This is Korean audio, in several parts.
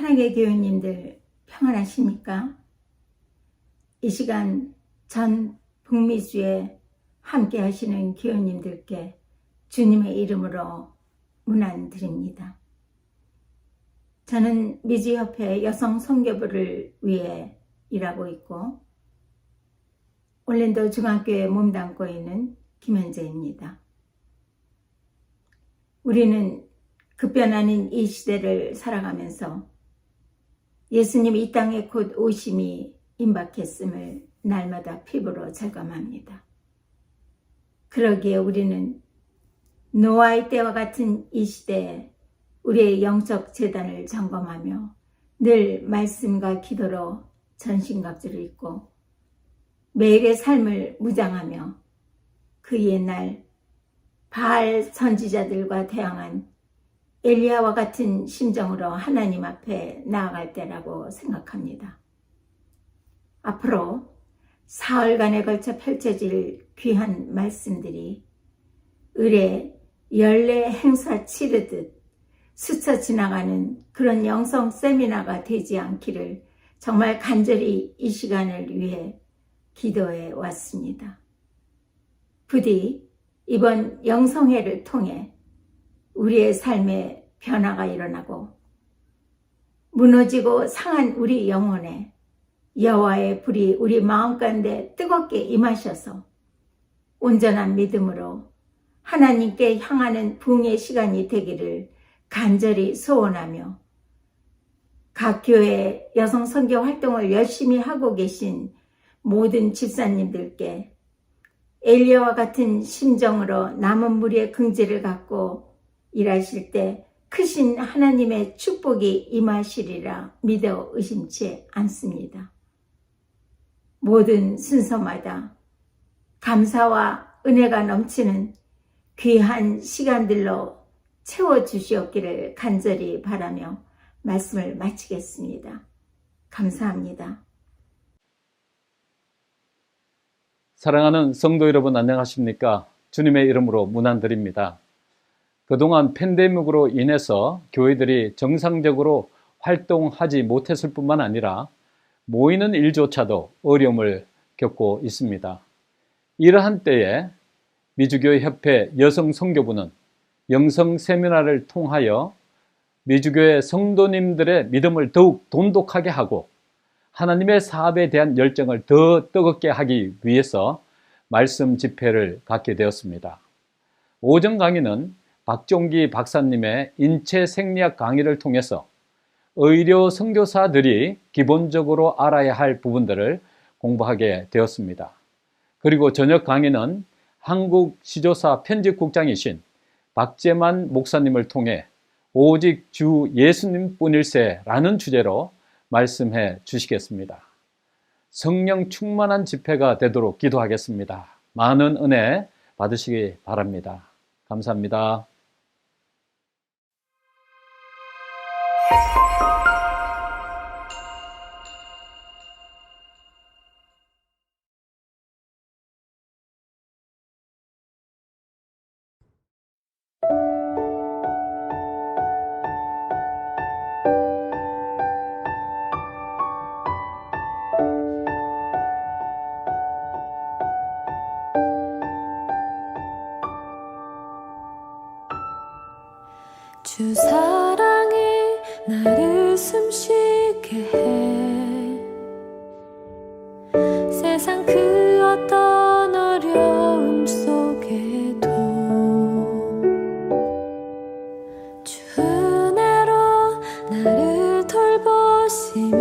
사랑의 교우님들 평안하십니까? 이 시간 전 북미주에 함께 하시는 교우님들께 주님의 이름으로 문안드립니다. 저는 미주협회 여성 선교부를 위해 일하고 있고 올랜도 중앙교회에 몸담고 있는 김현재입니다. 우리는 급변하는 이 시대를 살아가면서 예수님이 이 땅에 곧 오심이 임박했음을 날마다 피부로 절감합니다. 그러기에 우리는 노아의 때와 같은 이 시대에 우리의 영적 재단을 점검하며 늘 말씀과 기도로 전신갑주를 입고 매일의 삶을 무장하며 그 옛날 바알 선지자들과 대항한 엘리야와 같은 심정으로 하나님 앞에 나아갈 때라고 생각합니다. 앞으로 사흘간에 걸쳐 펼쳐질 귀한 말씀들이 을의 연례 행사 치르듯 스쳐 지나가는 그런 영성 세미나가 되지 않기를 정말 간절히 이 시간을 위해 기도해 왔습니다. 부디 이번 영성회를 통해 우리의 삶에 변화가 일어나고 무너지고 상한 우리 영혼에 여호와의 불이 우리 마음 가운데 뜨겁게 임하셔서 온전한 믿음으로 하나님께 향하는 부흥의 시간이 되기를 간절히 소원하며 각 교회 여성 선교 활동을 열심히 하고 계신 모든 집사님들께 엘리야와 같은 심정으로 남은 무리의 긍지를 갖고 일하실 때 크신 하나님의 축복이 임하시리라 믿어 의심치 않습니다. 모든 순서마다 감사와 은혜가 넘치는 귀한 시간들로 채워주시옵기를 간절히 바라며 말씀을 마치겠습니다. 감사합니다. 사랑하는 성도 여러분 안녕하십니까? 주님의 이름으로 문안드립니다. 그동안 팬데믹으로 인해서 교회들이 정상적으로 활동하지 못했을 뿐만 아니라 모이는 일조차도 어려움을 겪고 있습니다. 이러한 때에 미주교회협회 여성선교부는 영성 세미나를 통하여 미주교회 성도님들의 믿음을 더욱 돈독하게 하고 하나님의 사업에 대한 열정을 더 뜨겁게 하기 위해서 말씀 집회를 갖게 되었습니다. 오전 강의는 박종기 박사님의 인체 생리학 강의를 통해서 의료 선교사들이 기본적으로 알아야 할 부분들을 공부하게 되었습니다. 그리고 저녁 강의는 한국 시조사 편집국장이신 박재만 목사님을 통해 오직 주 예수님뿐일세라는 주제로 말씀해 주시겠습니다. 성령 충만한 집회가 되도록 기도하겠습니다. 많은 은혜 받으시기 바랍니다. 감사합니다. 주 사랑이 나를 숨쉬게 해 세상 그 어떤 어려움 속에도 주 은혜로 나를 돌보시며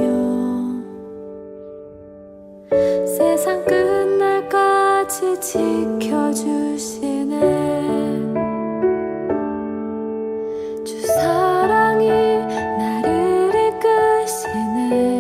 세상 끝날까지 지켜주시네. 사랑이 나를 이끄시네.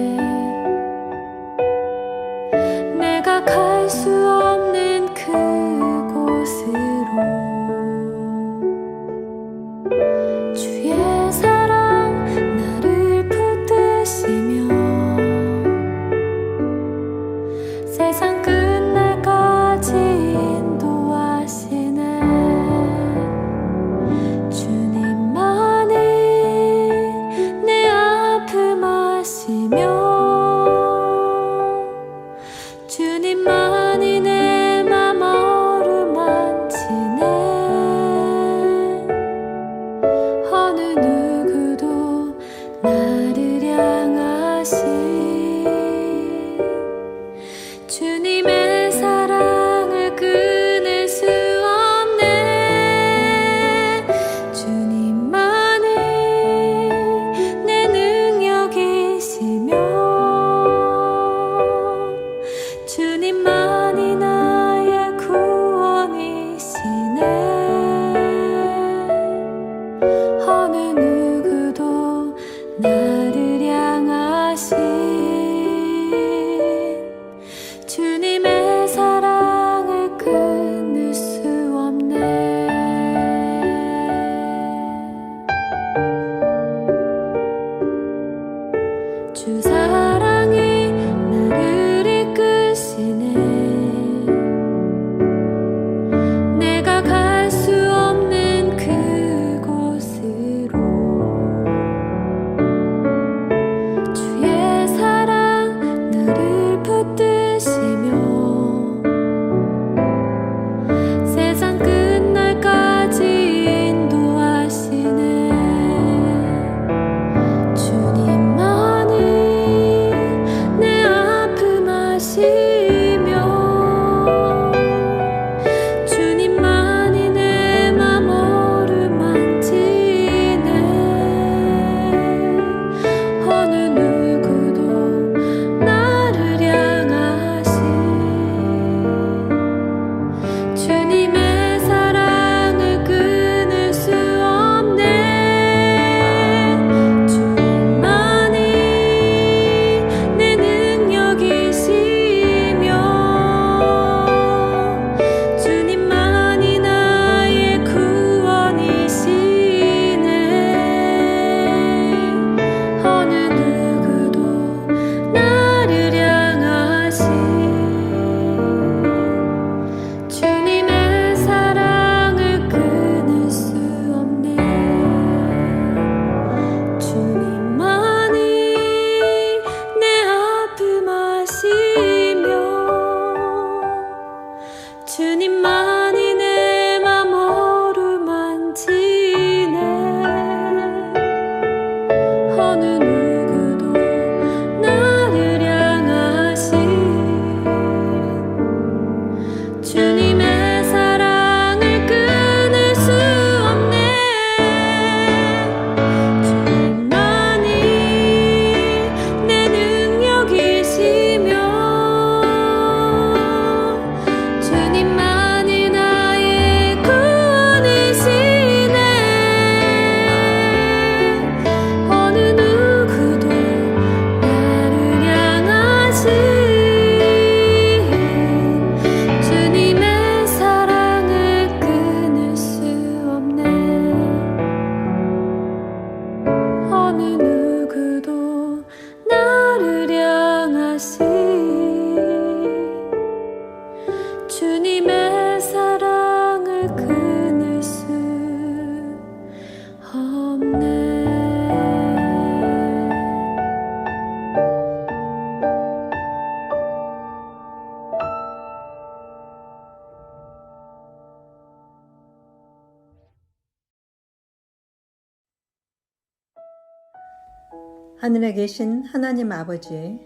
하늘에 계신 하나님 아버지,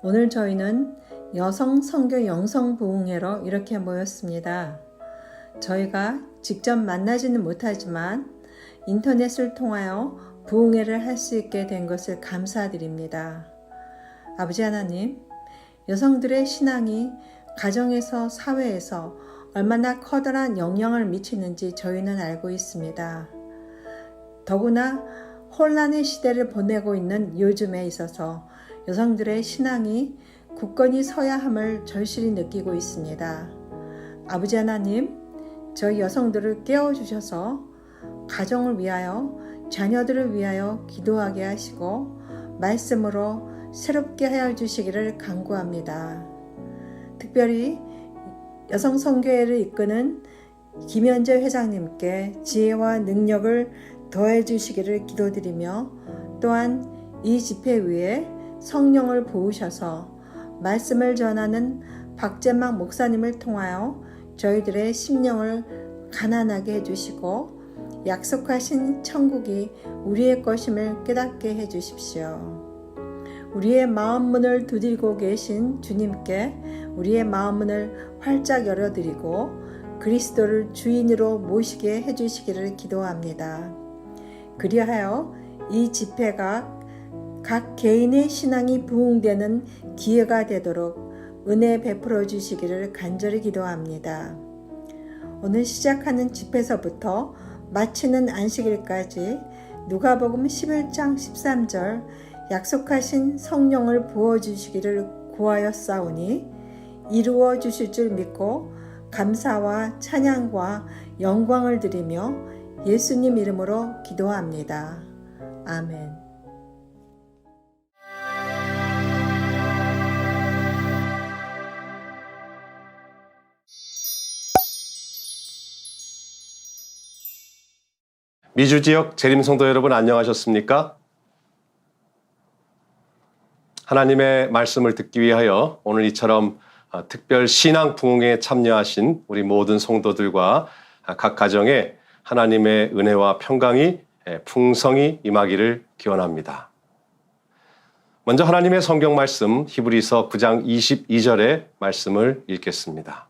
오늘 저희는 여성 선교 영성 부흥회로 이렇게 모였습니다. 저희가 직접 만나지는 못하지만 인터넷을 통하여 부흥회를 할 수 있게 된 것을 감사드립니다. 아버지 하나님, 여성들의 신앙이 가정에서 사회에서 얼마나 커다란 영향을 미치는지 저희는 알고 있습니다. 더구나 혼란의 시대를 보내고 있는 요즘에 있어서 여성들의 신앙이 굳건히 서야 함을 절실히 느끼고 있습니다. 아버지 하나님, 저희 여성들을 깨워주셔서 가정을 위하여, 자녀들을 위하여 기도하게 하시고 말씀으로 새롭게 하여 주시기를 간구합니다. 특별히 여성선교회를 이끄는 김현재 회장님께 지혜와 능력을 더해 주시기를 기도드리며, 또한 이 집회 위에 성령을 부으셔서 말씀을 전하는 박재막 목사님을 통하여 저희들의 심령을 가난하게 해주시고 약속하신 천국이 우리의 것임을 깨닫게 해주십시오. 우리의 마음 문을 두들고 계신 주님께 우리의 마음 문을 활짝 열어드리고 그리스도를 주인으로 모시게 해주시기를 기도합니다. 그리하여 이 집회가 각 개인의 신앙이 부흥되는 기회가 되도록 은혜 베풀어 주시기를 간절히 기도합니다. 오늘 시작하는 집회서부터 마치는 안식일까지 누가복음 11장 13절 약속하신 성령을 부어주시기를 구하였사오니 이루어 주실 줄 믿고 감사와 찬양과 영광을 드리며 예수님 이름으로 기도합니다. 아멘. 미주 지역 재림성도 여러분 안녕하셨습니까? 하나님의 말씀을 듣기 위하여 오늘 이처럼 특별 신앙 부흥회에 참여하신 우리 모든 성도들과 각 가정에 하나님의 은혜와 평강이 풍성히 임하기를 기원합니다. 먼저 하나님의 성경 말씀 히브리서 9장 22절의 말씀을 읽겠습니다.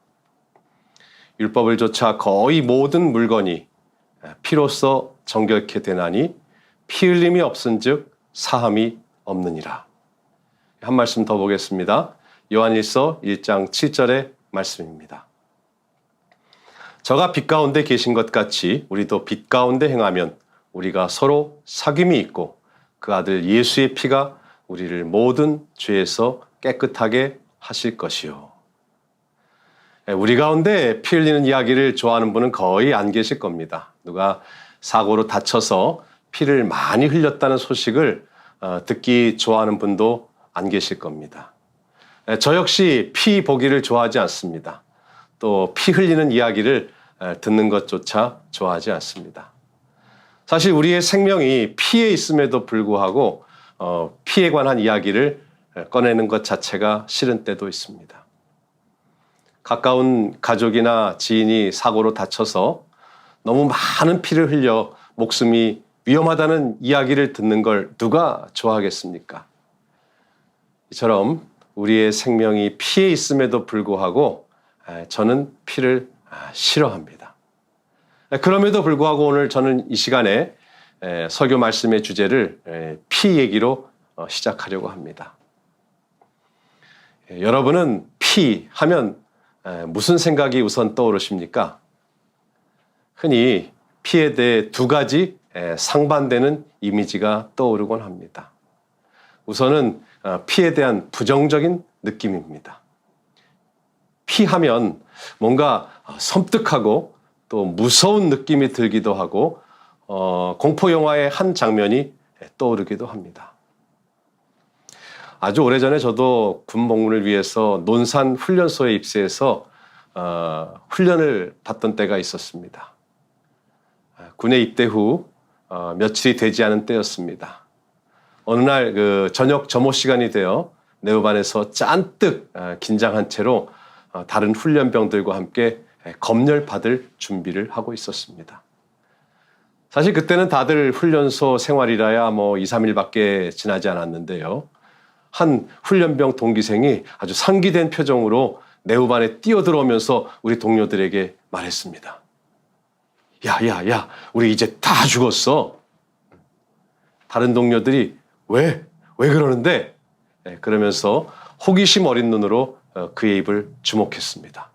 율법을 조차 거의 모든 물건이 피로써 정결케 되나니 피 흘림이 없은즉 사함이 없느니라. 한 말씀 더 보겠습니다. 요한일서 1장 7절의 말씀입니다. 저가 빛 가운데 계신 것 같이 우리도 빛 가운데 행하면 우리가 서로 사귐이 있고 그 아들 예수의 피가 우리를 모든 죄에서 깨끗하게 하실 것이요. 우리 가운데 피 흘리는 이야기를 좋아하는 분은 거의 안 계실 겁니다. 누가 사고로 다쳐서 피를 많이 흘렸다는 소식을 듣기 좋아하는 분도 안 계실 겁니다. 저 역시 피 보기를 좋아하지 않습니다. 또 피 흘리는 이야기를 듣는 것조차 좋아하지 않습니다. 사실 우리의 생명이 피에 있음에도 불구하고 피에 관한 이야기를 꺼내는 것 자체가 싫은 때도 있습니다. 가까운 가족이나 지인이 사고로 다쳐서 너무 많은 피를 흘려 목숨이 위험하다는 이야기를 듣는 걸 누가 좋아하겠습니까? 이처럼 우리의 생명이 피에 있음에도 불구하고 저는 피를 싫어합니다. 그럼에도 불구하고 오늘 저는 이 시간에 설교 말씀의 주제를 피 얘기로 시작하려고 합니다. 여러분은 피 하면 무슨 생각이 우선 떠오르십니까? 흔히 피에 대해 두 가지 상반되는 이미지가 떠오르곤 합니다. 우선은 피에 대한 부정적인 느낌입니다. 피하면 뭔가 섬뜩하고 또 무서운 느낌이 들기도 하고 공포 영화의 한 장면이 떠오르기도 합니다. 아주 오래전에 저도 군복무를 위해서 논산 훈련소에 입소해서 훈련을 받던 때가 있었습니다. 군에 입대 후 며칠이 되지 않은 때였습니다. 어느 날 그 저녁 점호 시간이 되어 내후반에서 잔뜩 긴장한 채로 다른 훈련병들과 함께 검열 받을 준비를 하고 있었습니다. 사실 그때는 다들 훈련소 생활이라야 뭐 2, 3일밖에 지나지 않았는데요. 한 훈련병 동기생이 아주 상기된 표정으로 내후반에 뛰어들어오면서 우리 동료들에게 말했습니다. 야, 우리 이제 다 죽었어. 다른 동료들이 왜 그러는데? 그러면서 호기심 어린 눈으로 그의 입을 주목했습니다.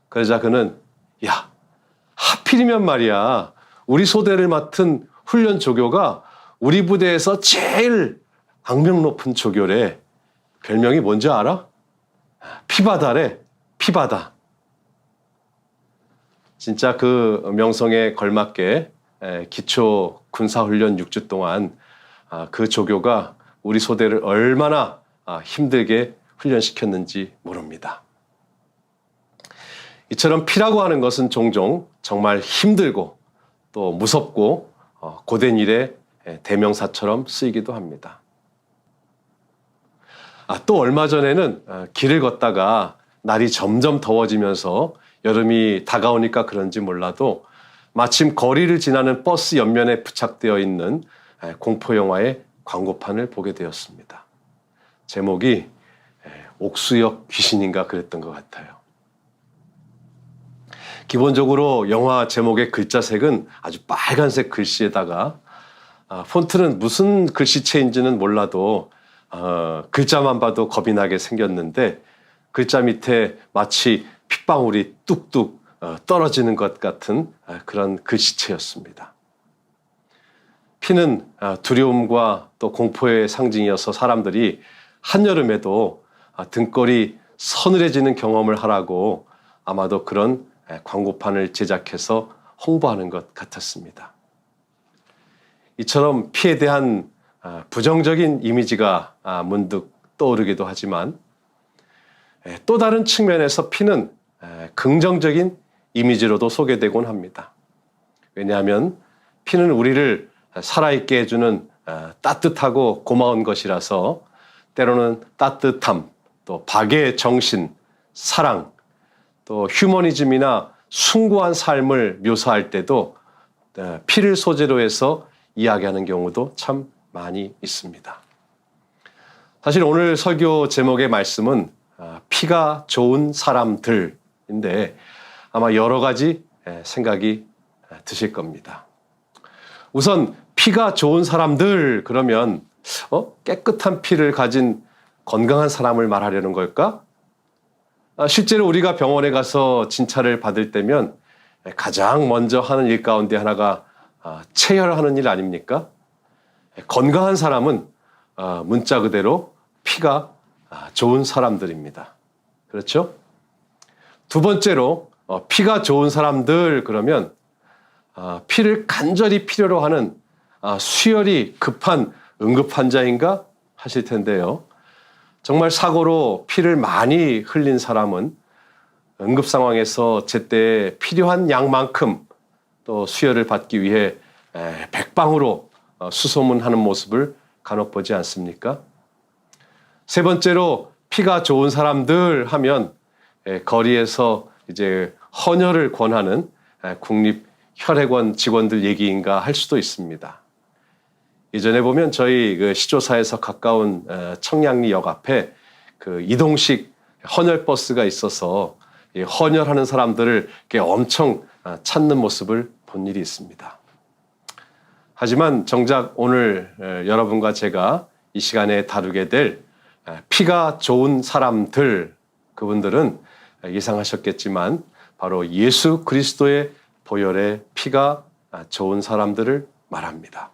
그러자 그는 야, 하필이면 말이야. 우리 소대를 맡은 훈련 조교가 우리 부대에서 제일 악명 높은 조교래. 별명이 뭔지 알아? 피바다래. 피바다. 진짜 그 명성에 걸맞게 기초 군사훈련 6주 동안 그 조교가 우리 소대를 얼마나 힘들게 훈련시켰는지 모릅니다. 이처럼 피라고 하는 것은 종종 정말 힘들고 또 무섭고 고된 일의 대명사처럼 쓰이기도 합니다. 또 얼마 전에는 길을 걷다가 날이 점점 더워지면서 여름이 다가오니까 그런지 몰라도 마침 거리를 지나는 버스 옆면에 부착되어 있는 공포영화의 광고판을 보게 되었습니다. 제목이 옥수역 귀신인가 그랬던 것 같아요. 기본적으로 영화 제목의 글자색은 아주 빨간색 글씨에다가 폰트는 무슨 글씨체인지는 몰라도 글자만 봐도 겁이 나게 생겼는데 글자 밑에 마치 핏방울이 뚝뚝 떨어지는 것 같은 그런 글씨체였습니다. 피는 두려움과 또 공포의 상징이어서 사람들이 한여름에도 등골이 서늘해지는 경험을 하라고 아마도 그런 광고판을 제작해서 홍보하는 것 같았습니다. 이처럼 피에 대한 부정적인 이미지가 문득 떠오르기도 하지만 또 다른 측면에서 피는 긍정적인 이미지로도 소개되곤 합니다. 왜냐하면 피는 우리를 살아있게 해주는 따뜻하고 고마운 것이라서 때로는 따뜻함, 또 박애의 정신, 사랑, 또 휴머니즘이나 숭고한 삶을 묘사할 때도 피를 소재로 해서 이야기하는 경우도 참 많이 있습니다. 사실 오늘 설교 제목의 말씀은 피가 좋은 사람들인데 아마 여러 가지 생각이 드실 겁니다. 우선 피가 좋은 사람들 그러면 깨끗한 피를 가진 건강한 사람을 말하려는 걸까? 실제로 우리가 병원에 가서 진찰을 받을 때면 가장 먼저 하는 일 가운데 하나가 체혈하는 일 아닙니까? 건강한 사람은 문자 그대로 피가 좋은 사람들입니다. 그렇죠? 두 번째로 피가 좋은 사람들 그러면 피를 간절히 필요로 하는 수혈이 급한 응급환자인가 하실 텐데요. 정말 사고로 피를 많이 흘린 사람은 응급 상황에서 제때 필요한 양만큼 또 수혈을 받기 위해 백방으로 수소문하는 모습을 간혹 보지 않습니까? 세 번째로 피가 좋은 사람들 하면 거리에서 이제 헌혈을 권하는 국립혈액원 직원들 얘기인가 할 수도 있습니다. 예전에 보면 저희 그 시조사에서 가까운 청량리역 앞에 그 이동식 헌혈 버스가 있어서 헌혈하는 사람들을 이렇게 엄청 찾는 모습을 본 일이 있습니다. 하지만 정작 오늘 여러분과 제가 이 시간에 다루게 될 피가 좋은 사람들 그분들은 예상하셨겠지만 바로 예수 그리스도의 보혈의 피가 좋은 사람들을 말합니다.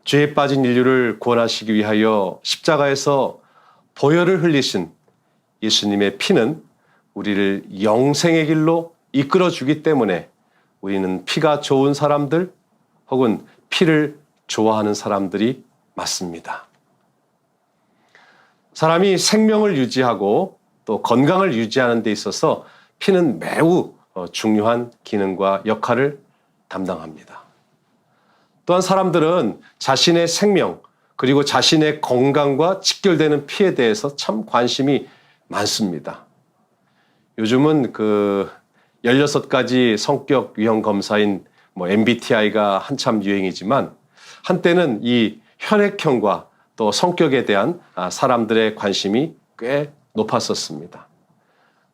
죄에 빠진 인류를 구원하시기 위하여 십자가에서 보혈을 흘리신 예수님의 피는 우리를 영생의 길로 이끌어주기 때문에 우리는 피가 좋은 사람들 혹은 피를 좋아하는 사람들이 맞습니다. 사람이 생명을 유지하고 또 건강을 유지하는 데 있어서 피는 매우 중요한 기능과 역할을 담당합니다. 또한 사람들은 자신의 생명 그리고 자신의 건강과 직결되는 피에 대해서 참 관심이 많습니다. 요즘은 그 16가지 성격 유형 검사인 뭐 MBTI가 한참 유행이지만 한때는 이 혈액형과 또 성격에 대한 사람들의 관심이 꽤 높았었습니다.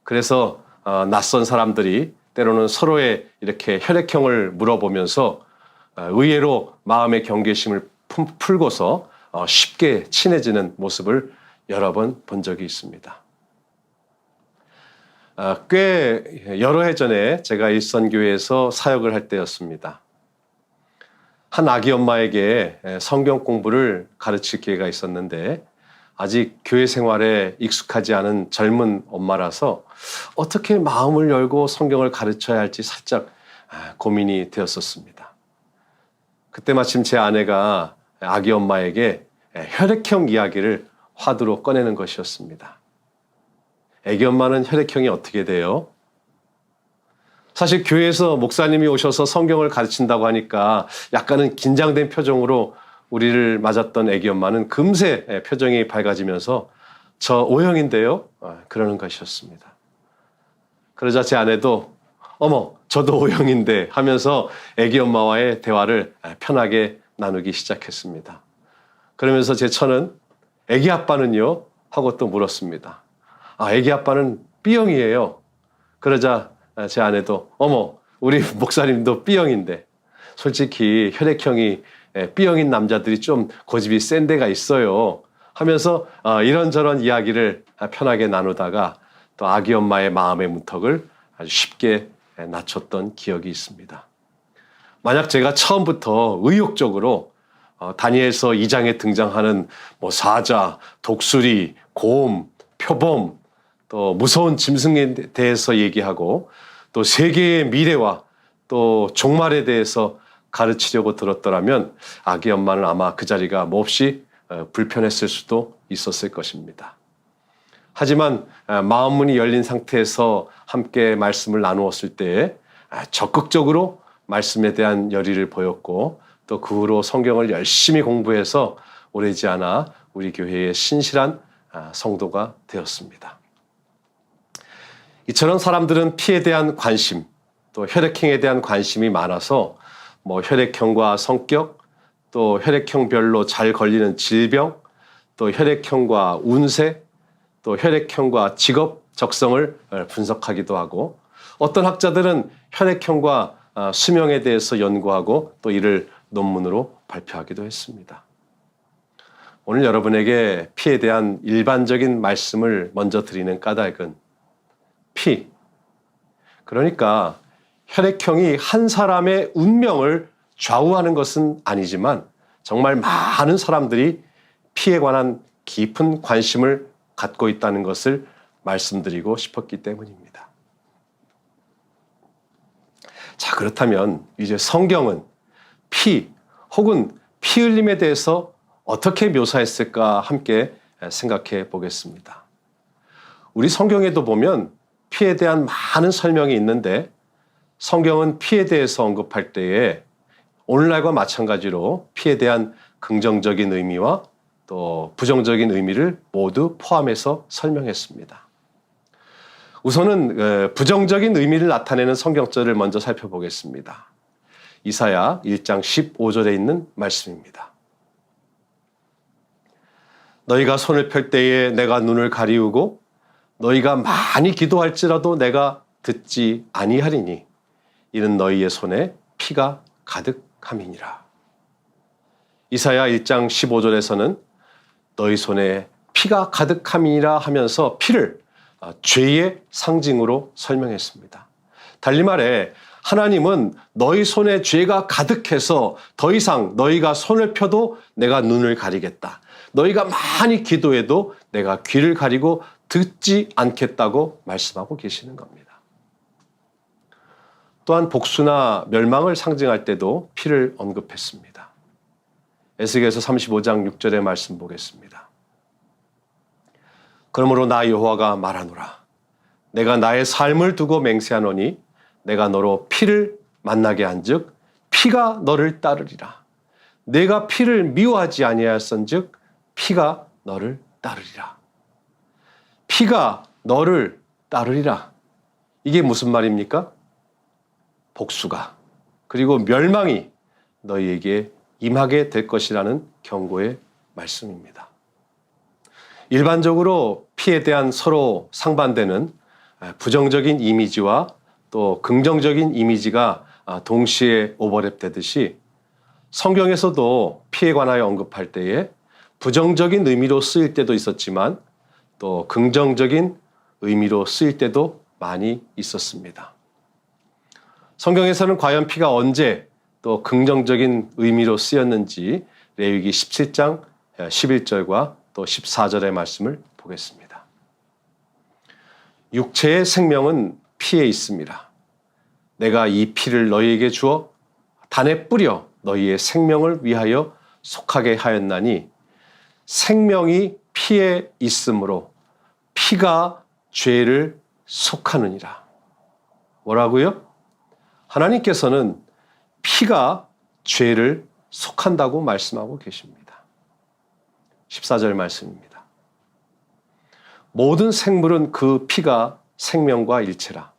그래서 낯선 사람들이 때로는 서로의 이렇게 혈액형을 물어보면서 의외로 마음의 경계심을 풀고서 쉽게 친해지는 모습을 여러 번 본 적이 있습니다. 꽤 여러 해 전에 제가 일선교회에서 사역을 할 때였습니다. 한 아기 엄마에게 성경 공부를 가르칠 기회가 있었는데 아직 교회 생활에 익숙하지 않은 젊은 엄마라서 어떻게 마음을 열고 성경을 가르쳐야 할지 살짝 고민이 되었었습니다. 그때 마침 제 아내가 아기 엄마에게 혈액형 이야기를 화두로 꺼내는 것이었습니다. 아기 엄마는 혈액형이 어떻게 돼요? 사실 교회에서 목사님이 오셔서 성경을 가르친다고 하니까 약간은 긴장된 표정으로 우리를 맞았던 아기 엄마는 금세 표정이 밝아지면서 저 O형인데요? 그러는 것이었습니다. 그러자 제 아내도 어머 저도 O형인데 하면서 아기 엄마와의 대화를 편하게 나누기 시작했습니다. 그러면서 제 처는 아기 아빠는요? 하고 또 물었습니다. 아기 아빠는 B형이에요. 그러자 제 아내도 어머 우리 목사님도 B형인데 솔직히 혈액형이 B형인 남자들이 좀 고집이 센 데가 있어요 하면서 이런저런 이야기를 편하게 나누다가 또 아기 엄마의 마음의 문턱을 아주 쉽게 낮췄던 기억이 있습니다. 만약 제가 처음부터 의욕적으로 다니엘서 2장에 등장하는 뭐 사자, 독수리, 곰, 표범 또 무서운 짐승에 대해서 얘기하고 또 세계의 미래와 또 종말에 대해서 가르치려고 들었더라면 아기 엄마는 아마 그 자리가 몹시 불편했을 수도 있었을 것입니다. 하지만 마음문이 열린 상태에서 함께 말씀을 나누었을 때 적극적으로 말씀에 대한 열의를 보였고 또 그 후로 성경을 열심히 공부해서 오래지 않아 우리 교회의 신실한 성도가 되었습니다. 이처럼 사람들은 피에 대한 관심, 또 혈액형에 대한 관심이 많아서 뭐 혈액형과 성격, 또 혈액형별로 잘 걸리는 질병, 또 혈액형과 운세, 또 혈액형과 직업 적성을 분석하기도 하고 어떤 학자들은 혈액형과 수명에 대해서 연구하고 또 이를 논문으로 발표하기도 했습니다. 오늘 여러분에게 피에 대한 일반적인 말씀을 먼저 드리는 까닭은 피, 그러니까 혈액형이 한 사람의 운명을 좌우하는 것은 아니지만 정말 많은 사람들이 피에 관한 깊은 관심을 갖고 있다는 것을 말씀드리고 싶었기 때문입니다. 자, 그렇다면 이제 성경은 피 혹은 피 흘림에 대해서 어떻게 묘사했을까 함께 생각해 보겠습니다. 우리 성경에도 보면 피에 대한 많은 설명이 있는데 성경은 피에 대해서 언급할 때에 오늘날과 마찬가지로 피에 대한 긍정적인 의미와 또 부정적인 의미를 모두 포함해서 설명했습니다. 우선은 부정적인 의미를 나타내는 성경절을 먼저 살펴보겠습니다. 이사야 1장 15절에 있는 말씀입니다. 너희가 손을 펼 때에 내가 눈을 가리우고 너희가 많이 기도할지라도 내가 듣지 아니하리니 이는 너희의 손에 피가 가득함이니라. 이사야 1장 15절에서는 너희 손에 피가 가득함이니라 하면서 피를 죄의 상징으로 설명했습니다. 달리 말해 하나님은 너희 손에 죄가 가득해서 더 이상 너희가 손을 펴도 내가 눈을 가리겠다. 너희가 많이 기도해도 내가 귀를 가리고 듣지 않겠다고 말씀하고 계시는 겁니다. 또한 복수나 멸망을 상징할 때도 피를 언급했습니다. 에스겔서 35장 6절의 말씀 보겠습니다. 그러므로 나 여호와가 말하노라. 내가 나의 삶을 두고 맹세하노니 내가 너로 피를 만나게 한즉 피가 너를 따르리라. 내가 피를 미워하지 아니하였은즉 피가 너를 따르리라. 피가 너를 따르리라. 이게 무슨 말입니까? 복수가, 그리고 멸망이 너희에게 임하게 될 것이라는 경고의 말씀입니다. 일반적으로 피에 대한 서로 상반되는 부정적인 이미지와 또 긍정적인 이미지가 동시에 오버랩되듯이 성경에서도 피에 관하여 언급할 때에 부정적인 의미로 쓰일 때도 있었지만 또 긍정적인 의미로 쓰일 때도 많이 있었습니다. 성경에서는 과연 피가 언제 또 긍정적인 의미로 쓰였는지 레위기 17장 11절과 또 14절의 말씀을 보겠습니다. 육체의 생명은 피에 있습니다. 내가 이 피를 너희에게 주어 단에 뿌려 너희의 생명을 위하여 속하게 하였나니 생명이 피에 있으므로 피가 죄를 속하느니라. 뭐라고요? 하나님께서는 피가 죄를 속한다고 말씀하고 계십니다. 14절 말씀입니다. 모든 생물은 그 피가 생명과 일체라.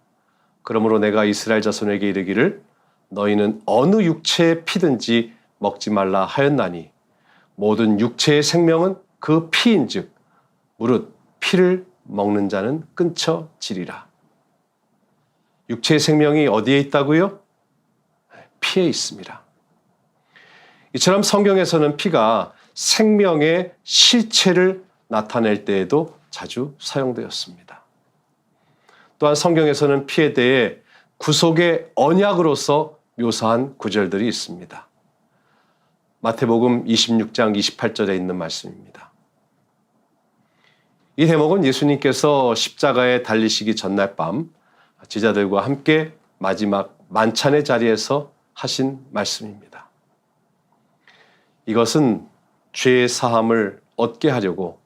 그러므로 내가 이스라엘 자손에게 이르기를 너희는 어느 육체의 피든지 먹지 말라 하였나니 모든 육체의 생명은 그 피인즉 무릇 피를 먹는 자는 끊쳐지리라. 육체의 생명이 어디에 있다고요? 피에 있습니다. 이처럼 성경에서는 피가 생명의 실체를 나타낼 때에도 자주 사용되었습니다. 또한 성경에서는 피에 대해 구속의 언약으로서 묘사한 구절들이 있습니다. 마태복음 26장 28절에 있는 말씀입니다. 이 대목은 예수님께서 십자가에 달리시기 전날 밤 제자들과 함께 마지막 만찬의 자리에서 하신 말씀입니다. 이것은 죄의 사함을 얻게 하려고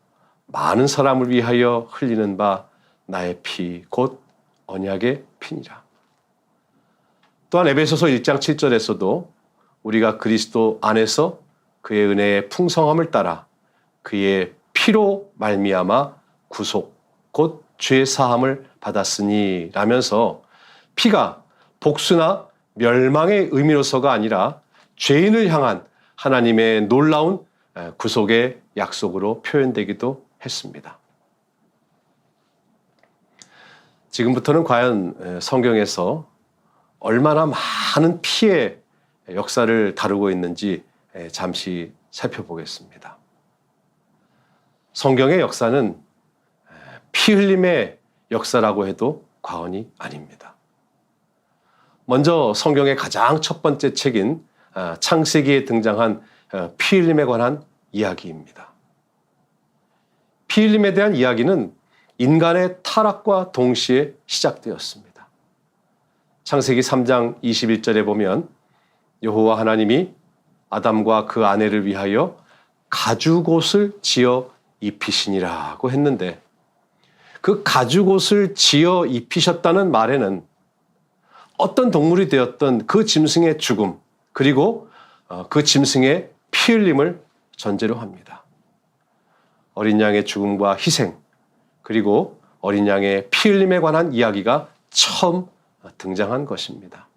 많은 사람을 위하여 흘리는 바 나의 피 곧 언약의 피니라. 또한 에베소서 1장 7절에서도 우리가 그리스도 안에서 그의 은혜의 풍성함을 따라 그의 피로 말미암아 구속 곧 죄 사함을 받았으니 라면서 피가 복수나 멸망의 의미로서가 아니라 죄인을 향한 하나님의 놀라운 구속의 약속으로 표현되기도 했습니다. 지금부터는 과연 성경에서 얼마나 많은 피의 역사를 다루고 있는지 잠시 살펴보겠습니다. 성경의 역사는 피 흘림의 역사라고 해도 과언이 아닙니다. 먼저 성경의 가장 첫 번째 책인 창세기에 등장한 피 흘림에 관한 이야기입니다. 피 흘림에 대한 이야기는 인간의 타락과 동시에 시작되었습니다. 창세기 3장 21절에 보면 여호와 하나님이 아담과 그 아내를 위하여 가죽옷을 지어 입히시니라고 했는데 그 가죽옷을 지어 입히셨다는 말에는 어떤 동물이 되었던 그 짐승의 죽음 그리고 그 짐승의 피 흘림을 전제로 합니다. 어린 양의 죽음과 희생 그리고 어린 양의 피 흘림에 관한 이야기가 처음 등장한 것입니다.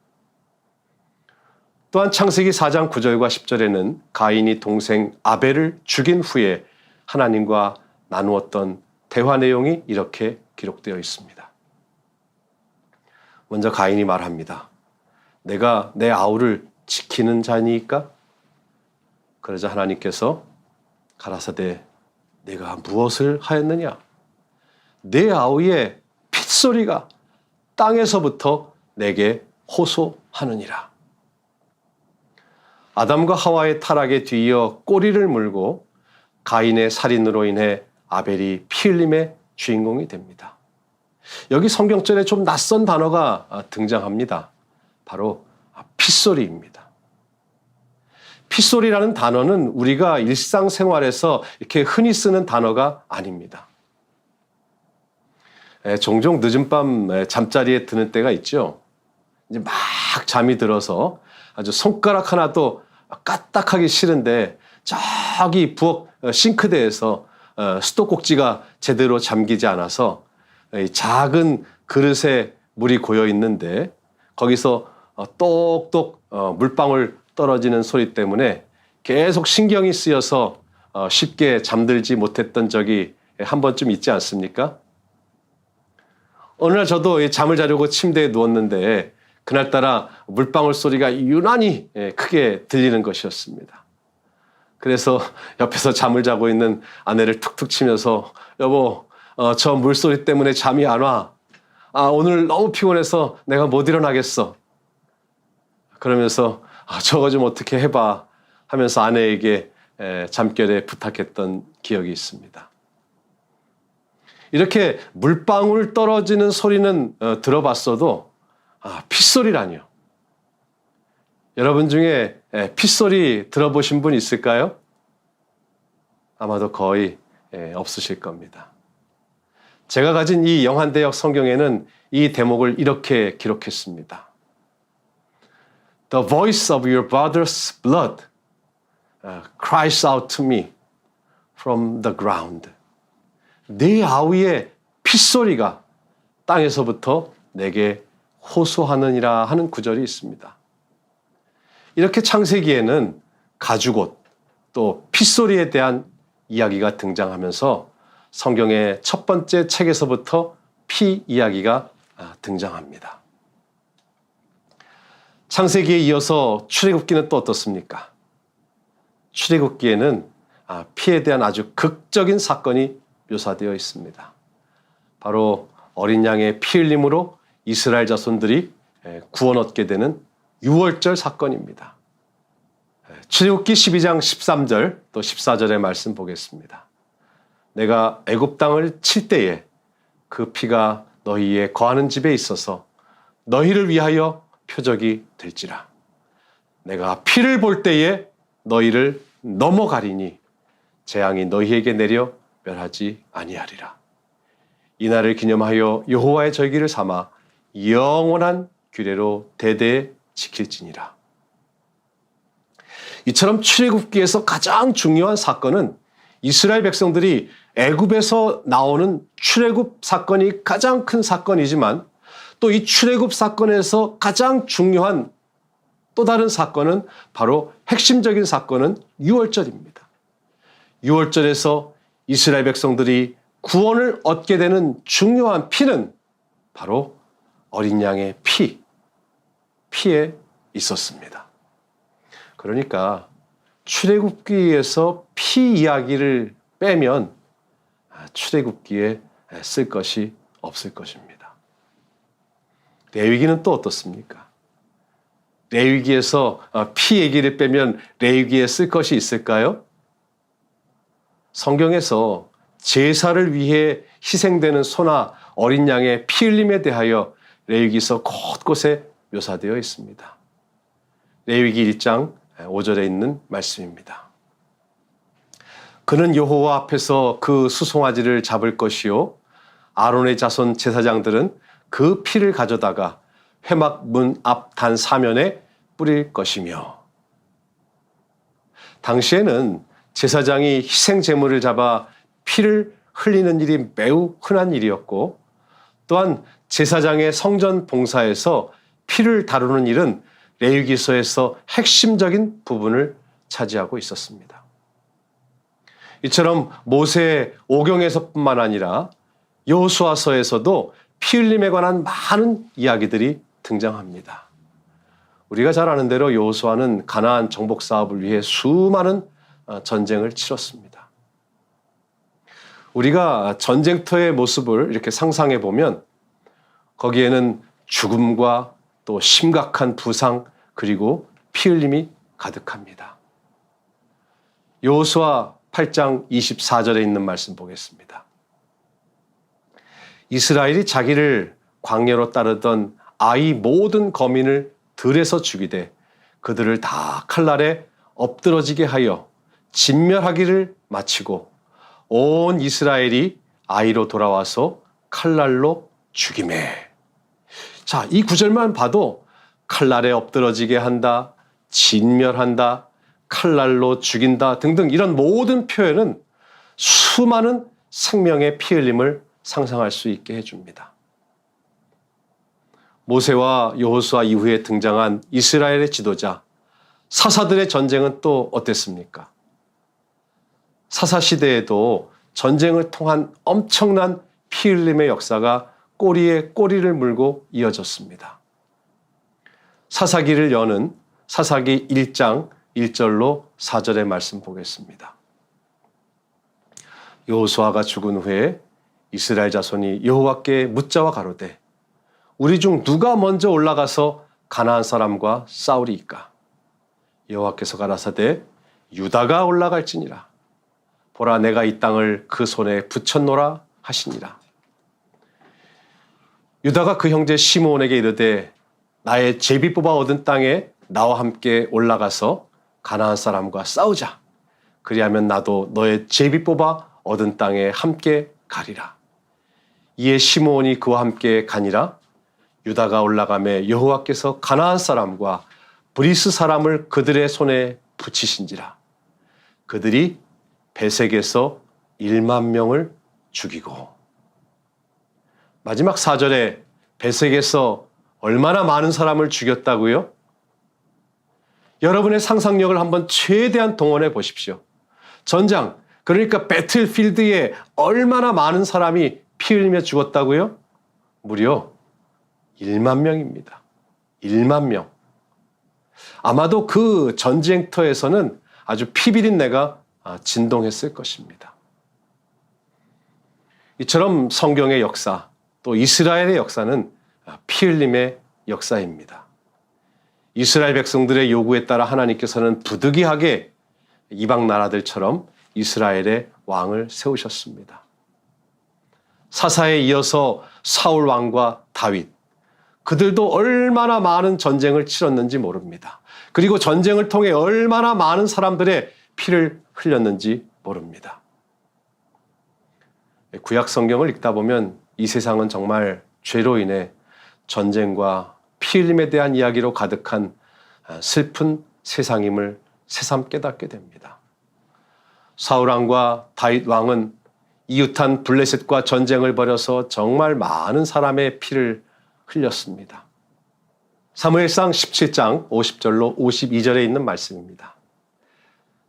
또한 창세기 4장 9절과 10절에는 가인이 동생 아벨을 죽인 후에 하나님과 나누었던 대화 내용이 이렇게 기록되어 있습니다. 먼저 가인이 말합니다. 내가 내 아우를 지키는 자니까? 그러자 하나님께서 가라사대 내가 무엇을 하였느냐? 내 아우의 핏소리가 땅에서부터 내게 호소하느니라. 아담과 하와의 타락에 뒤이어 꼬리를 물고 가인의 살인으로 인해 아벨이 피 흘림의 주인공이 됩니다. 여기 성경절에 좀 낯선 단어가 등장합니다. 바로 핏소리입니다. 핏소리라는 단어는 우리가 일상생활에서 이렇게 흔히 쓰는 단어가 아닙니다. 종종 늦은 밤 잠자리에 드는 때가 있죠. 이제 막 잠이 들어서 아주 손가락 하나도 까딱하기 싫은데 저기 부엌 싱크대에서 수도꼭지가 제대로 잠기지 않아서 작은 그릇에 물이 고여 있는데 거기서 똑똑 물방울 떨어지는 소리 때문에 계속 신경이 쓰여서 쉽게 잠들지 못했던 적이 한 번쯤 있지 않습니까? 어느 날 저도 잠을 자려고 침대에 누웠는데 그날따라 물방울 소리가 유난히 크게 들리는 것이었습니다. 그래서 옆에서 잠을 자고 있는 아내를 툭툭 치면서 여보, 저 물소리 때문에 잠이 안 와. 오늘 너무 피곤해서 내가 못 일어나겠어. 그러면서 저거 좀 어떻게 해봐 하면서 아내에게 잠결에 부탁했던 기억이 있습니다. 이렇게 물방울 떨어지는 소리는 들어봤어도 핏소리라뇨. 여러분 중에 핏소리 들어보신 분 있을까요? 아마도 거의 없으실 겁니다. 제가 가진 이 영한대역 성경에는 이 대목을 이렇게 기록했습니다. The voice of your brother's blood cries out to me from the ground. 네 아우의 핏소리가 땅에서부터 내게 호소하느니라 하는 구절이 있습니다. 이렇게 창세기에는 가죽옷 또 핏소리에 대한 이야기가 등장하면서 성경의 첫 번째 책에서부터 피 이야기가 등장합니다. 창세기에 이어서 출애굽기는 또 어떻습니까? 출애굽기에는 피에 대한 아주 극적인 사건이 묘사되어 있습니다. 바로 어린 양의 피 흘림으로 이스라엘 자손들이 구원 얻게 되는 유월절 사건입니다. 출애굽기 12장 13절 또 14절의 말씀 보겠습니다. 내가 애굽 땅을 칠 때에 그 피가 너희의 거하는 집에 있어서 너희를 위하여 표적이 될지라. 내가 피를 볼 때에 너희를 넘어가리니 재앙이 너희에게 내려 멸하지 아니하리라. 이날을 기념하여 여호와의 절기를 삼아 영원한 규례로 대대에 지킬지니라. 이처럼 출애굽기에서 가장 중요한 사건은 이스라엘 백성들이 애굽에서 나오는 출애굽 사건이 가장 큰 사건이지만 또 이 출애굽 사건에서 가장 중요한 또 다른 사건은 바로 핵심적인 사건은 유월절입니다. 유월절에서 이스라엘 백성들이 구원을 얻게 되는 중요한 피는 바로 어린 양의 피에 있었습니다. 그러니까 출애굽기에서 피 이야기를 빼면 출애굽기에 쓸 것이 없을 것입니다. 레위기는 또 어떻습니까? 레위기에서 피 얘기를 빼면 레위기에 쓸 것이 있을까요? 성경에서 제사를 위해 희생되는 소나 어린 양의 피 흘림에 대하여 레위기서 곳곳에 묘사되어 있습니다. 레위기 1장 5절에 있는 말씀입니다. 그는 여호와 앞에서 그 수송아지를 잡을 것이요 아론의 자손 제사장들은 그 피를 가져다가 회막 문 앞 단 사면에 뿌릴 것이며. 당시에는 제사장이 희생 제물을 잡아 피를 흘리는 일이 매우 흔한 일이었고 또한 제사장의 성전 봉사에서 피를 다루는 일은 레위기서에서 핵심적인 부분을 차지하고 있었습니다. 이처럼 모세의 오경에서뿐만 아니라 여호수아서에서도 피 흘림에 관한 많은 이야기들이 등장합니다. 우리가 잘 아는 대로 여호수아는 가나안 정복 사업을 위해 수많은 전쟁을 치렀습니다. 우리가 전쟁터의 모습을 이렇게 상상해 보면 거기에는 죽음과 또 심각한 부상 그리고 피 흘림이 가득합니다. 여호수아 8장 24절에 있는 말씀 보겠습니다. 이스라엘이 자기를 광야로 따르던 아이 모든 거민을 들에서 죽이되 그들을 다 칼날에 엎드러지게 하여 진멸하기를 마치고 온 이스라엘이 아이로 돌아와서 칼날로 죽이매. 자, 이 구절만 봐도 칼날에 엎드러지게 한다, 진멸한다, 칼날로 죽인다 등등 이런 모든 표현은 수많은 생명의 피 흘림을 상상할 수 있게 해줍니다. 모세와 여호수아 이후에 등장한 이스라엘의 지도자 사사들의 전쟁은 또 어땠습니까? 사사 시대에도 전쟁을 통한 엄청난 피 흘림의 역사가 꼬리에 꼬리를 물고 이어졌습니다. 사사기를 여는 사사기 1장 1절로 4절의 말씀 보겠습니다. 여호수아가 죽은 후에 이스라엘 자손이 여호와께 묻자와 가로되 우리 중 누가 먼저 올라가서 가나안 사람과 싸우리이까? 여호와께서 가라사대 유다가 올라갈지니라. 보라 내가 이 땅을 그 손에 붙였노라 하시니라. 유다가 그 형제 시므온에게 이르되 나의 제비 뽑아 얻은 땅에 나와 함께 올라가서 가나안 사람과 싸우자. 그리하면 나도 너의 제비 뽑아 얻은 땅에 함께 가리라. 이에 시므온이 그와 함께 가니라. 유다가 올라가매 여호와께서 가나안 사람과 브리스 사람을 그들의 손에 붙이신지라. 그들이 베색에서 1만 명을 죽이고. 마지막 4절에 베색에서 얼마나 많은 사람을 죽였다고요? 여러분의 상상력을 한번 최대한 동원해 보십시오. 전장, 그러니까 배틀필드에 얼마나 많은 사람이 피 흘리며 죽었다고요? 무려 1만 명입니다. 1만 명. 아마도 그 전쟁터에서는 아주 피비린내가 진동했을 것입니다. 이처럼 성경의 역사, 또 이스라엘의 역사는 피 흘림의 역사입니다. 이스라엘 백성들의 요구에 따라 하나님께서는 부득이하게 이방 나라들처럼 이스라엘의 왕을 세우셨습니다. 사사에 이어서 사울 왕과 다윗, 그들도 얼마나 많은 전쟁을 치렀는지 모릅니다. 그리고 전쟁을 통해 얼마나 많은 사람들의 피를 흘렸는지 모릅니다. 구약 성경을 읽다 보면 이 세상은 정말 죄로 인해 전쟁과 피 흘림에 대한 이야기로 가득한 슬픈 세상임을 새삼 깨닫게 됩니다. 사울 왕과 다윗 왕은 이웃한 블레셋과 전쟁을 벌여서 정말 많은 사람의 피를 흘렸습니다. 사무엘상 17장 50절로 52절에 있는 말씀입니다.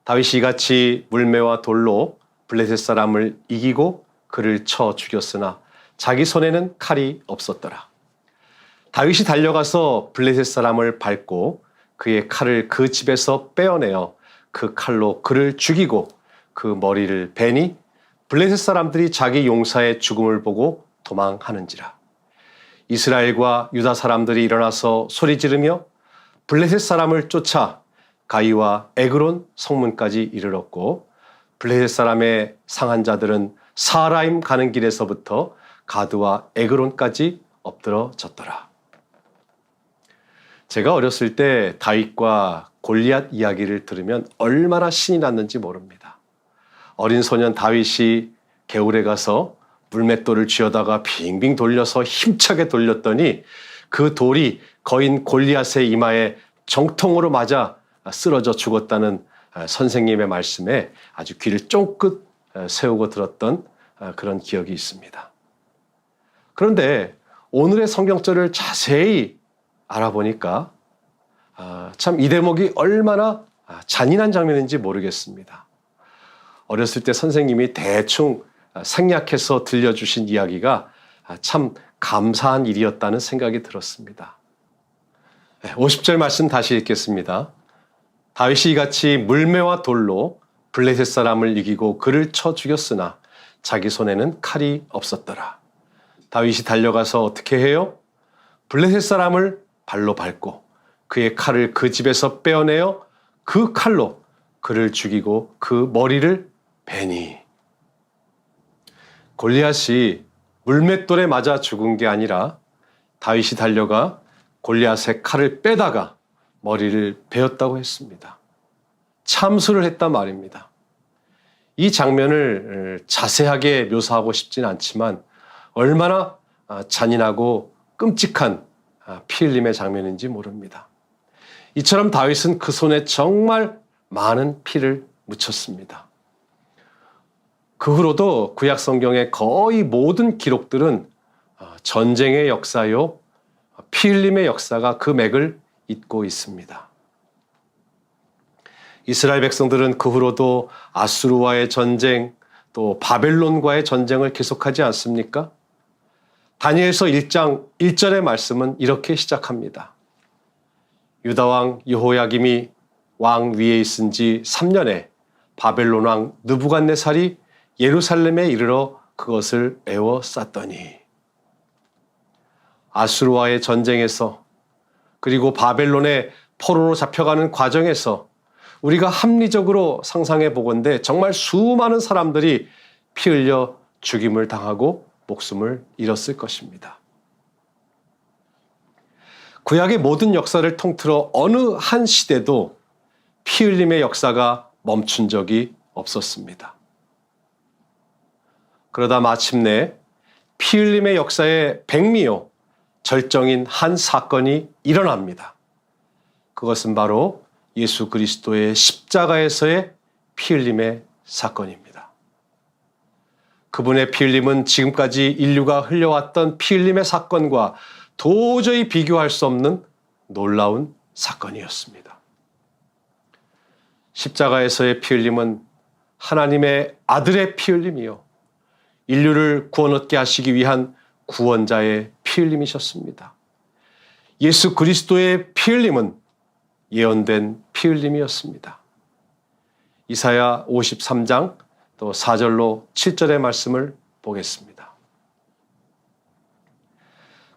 다윗이 이같이 물매와 돌로 블레셋 사람을 이기고 그를 쳐 죽였으나 자기 손에는 칼이 없었더라. 다윗이 달려가서 블레셋 사람을 밟고 그의 칼을 그 집에서 빼어내어 그 칼로 그를 죽이고 그 머리를 베니 블레셋 사람들이 자기 용사의 죽음을 보고 도망하는지라. 이스라엘과 유다 사람들이 일어나서 소리 지르며 블레셋 사람을 쫓아 가이와 에그론 성문까지 이르렀고 블레셋 사람의 상한 자들은 사라임 가는 길에서부터 가드와 에그론까지 엎드러졌더라. 제가 어렸을 때 다윗과 골리앗 이야기를 들으면 얼마나 신이 났는지 모릅니다. 어린 소년 다윗이 개울에 가서 물맷돌을 쥐어다가 빙빙 돌려서 힘차게 돌렸더니 그 돌이 거인 골리앗의 이마에 정통으로 맞아 쓰러져 죽었다는 선생님의 말씀에 아주 귀를 쫑긋 세우고 들었던 그런 기억이 있습니다. 그런데 오늘의 성경절을 자세히 알아보니까 참 이 대목이 얼마나 잔인한 장면인지 모르겠습니다. 어렸을 때 선생님이 대충 생략해서 들려주신 이야기가 참 감사한 일이었다는 생각이 들었습니다. 50절 말씀 다시 읽겠습니다. 다윗이 이같이 물매와 돌로 블레셋 사람을 이기고 그를 쳐 죽였으나 자기 손에는 칼이 없었더라. 다윗이 달려가서 어떻게 해요? 블레셋 사람을 발로 밟고 그의 칼을 그 집에서 빼어내어 그 칼로 그를 죽이고 그 머리를 베니. 골리앗이 물맷돌에 맞아 죽은 게 아니라 다윗이 달려가 골리앗의 칼을 빼다가 머리를 베었다고 했습니다. 참수를 했단 말입니다. 이 장면을 자세하게 묘사하고 싶지는 않지만 얼마나 잔인하고 끔찍한 피 흘림의 장면인지 모릅니다. 이처럼 다윗은 그 손에 정말 많은 피를 묻혔습니다. 그 후로도 구약 성경의 거의 모든 기록들은 전쟁의 역사요, 피 흘림의 역사가 그 맥을 잇고 있습니다. 이스라엘 백성들은 그 후로도 아수르와의 전쟁, 또 바벨론과의 전쟁을 계속하지 않습니까? 다니엘서 1장 1절의 말씀은 이렇게 시작합니다. 유다왕 여호야김이 왕 위에 있은 지 3년에 바벨론 왕 느부갓네살이 예루살렘에 이르러 그것을 에워쌌더니, 아수르와의 전쟁에서 그리고 바벨론의 포로로 잡혀가는 과정에서 우리가 합리적으로 상상해 보건대 정말 수많은 사람들이 피 흘려 죽임을 당하고 목숨을 잃었을 것입니다. 구약의 모든 역사를 통틀어 어느 한 시대도 피 흘림의 역사가 멈춘 적이 없었습니다. 그러다 마침내 피 흘림의 역사의 백미요, 절정인 한 사건이 일어납니다. 그것은 바로 예수 그리스도의 십자가에서의 피 흘림의 사건입니다. 그분의 피 흘림은 지금까지 인류가 흘려왔던 피 흘림의 사건과 도저히 비교할 수 없는 놀라운 사건이었습니다. 십자가에서의 피 흘림은 하나님의 아들의 피 흘림이요, 인류를 구원 얻게 하시기 위한 구원자의 피 흘림이셨습니다. 예수 그리스도의 피 흘림은 예언된 피 흘림이었습니다. 이사야 53장 또 4절로 7절의 말씀을 보겠습니다.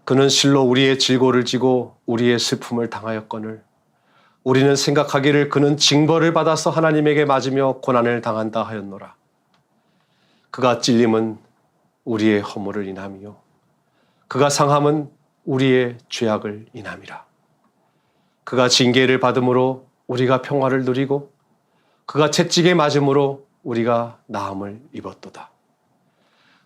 그는 실로 우리의 질고를 지고 우리의 슬픔을 당하였거늘 우리는 생각하기를 그는 징벌을 받아서 하나님에게 맞으며 고난을 당한다 하였노라. 그가 찔림은 우리의 허물을 인함이요 그가 상함은 우리의 죄악을 인함이라. 그가 징계를 받음으로 우리가 평화를 누리고 그가 채찍에 맞음으로 우리가 나음을 입었도다.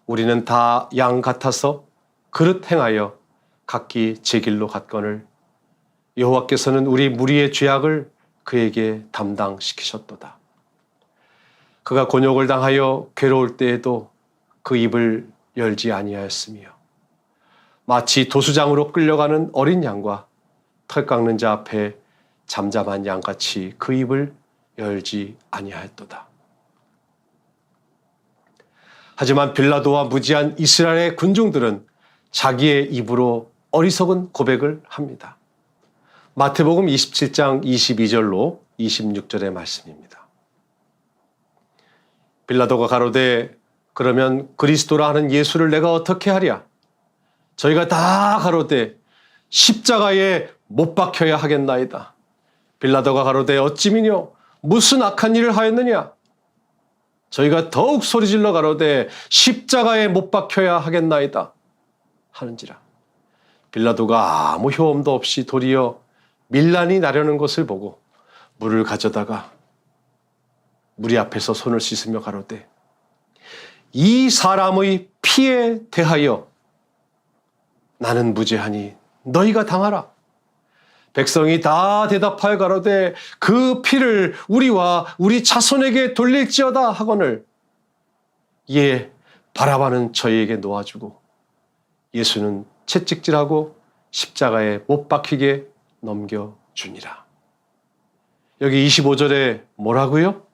우리는 다 양 같아서 그릇 행하여 각기 제 길로 갔거늘 여호와께서는 우리 무리의 죄악을 그에게 담당시키셨도다. 그가 곤욕을 당하여 괴로울 때에도 그 입을 열지 아니하였으며 마치 도수장으로 끌려가는 어린 양과 털 깎는 자 앞에 잠잠한 양같이 그 입을 열지 아니하였도다. 하지만 빌라도와 무지한 이스라엘의 군중들은 자기의 입으로 어리석은 고백을 합니다. 마태복음 27장 22절로 26절의 말씀입니다. 빌라도가 가로되 그러면 그리스도라 하는 예수를 내가 어떻게 하랴? 저희가 다 가로되 십자가에 못 박혀야 하겠나이다. 빌라도가 가로되 어찌미뇨 무슨 악한 일을 하였느냐? 저희가 더욱 소리질러 가로되 십자가에 못 박혀야 하겠나이다 하는지라. 빌라도가 아무 효험도 없이 도리어 밀란이 나려는 것을 보고 물을 가져다가 무리 앞에서 손을 씻으며 가로되 이 사람의 피에 대하여 나는 무죄하니 너희가 당하라. 백성이 다 대답하여 가로되 그 피를 우리와 우리 자손에게 돌릴지어다 하거늘 이에 바라바는 저희에게 놓아주고 예수는 채찍질하고 십자가에 못 박히게 넘겨주니라. 여기 25절에 뭐라고요?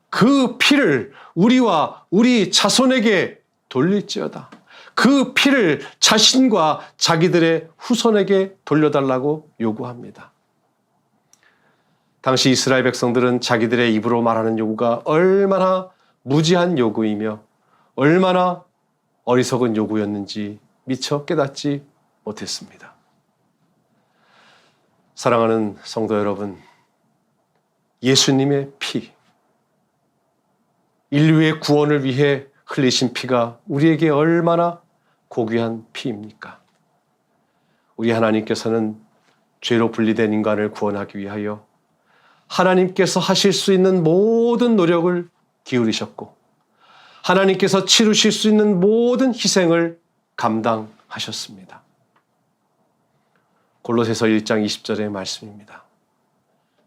그 피를 우리와 우리 자손에게 돌릴지어다. 그 피를 자신과 자기들의 후손에게 돌려달라고 요구합니다. 당시 이스라엘 백성들은 자기들의 입으로 말하는 요구가 얼마나 무지한 요구이며 얼마나 어리석은 요구였는지 미처 깨닫지 못했습니다. 사랑하는 성도 여러분, 예수님의 피, 인류의 구원을 위해 흘리신 피가 우리에게 얼마나 고귀한 피입니까? 우리 하나님께서는 죄로 분리된 인간을 구원하기 위하여 하나님께서 하실 수 있는 모든 노력을 기울이셨고 하나님께서 치르실 수 있는 모든 희생을 감당하셨습니다. 골로새서 1장 20절의 말씀입니다.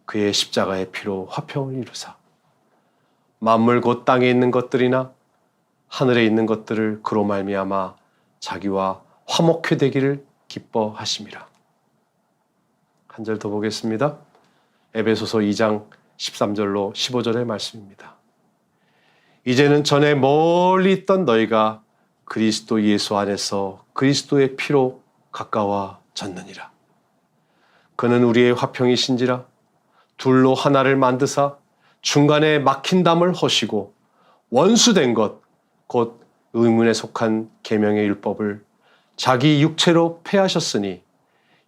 그의 십자가의 피로 화평을 이루사 만물 곧 땅에 있는 것들이나 하늘에 있는 것들을 그로 말미암아 자기와 화목케 되기를 기뻐하심이라. 한 절 더 보겠습니다. 에베소서 2장 13절로 15절의 말씀입니다. 이제는 전에 멀리 있던 너희가 그리스도 예수 안에서 그리스도의 피로 가까워졌느니라. 그는 우리의 화평이신지라 둘로 하나를 만드사 중간에 막힌 담을 허시고 원수된 것 곧 의문에 속한 계명의 율법을 자기 육체로 폐하셨으니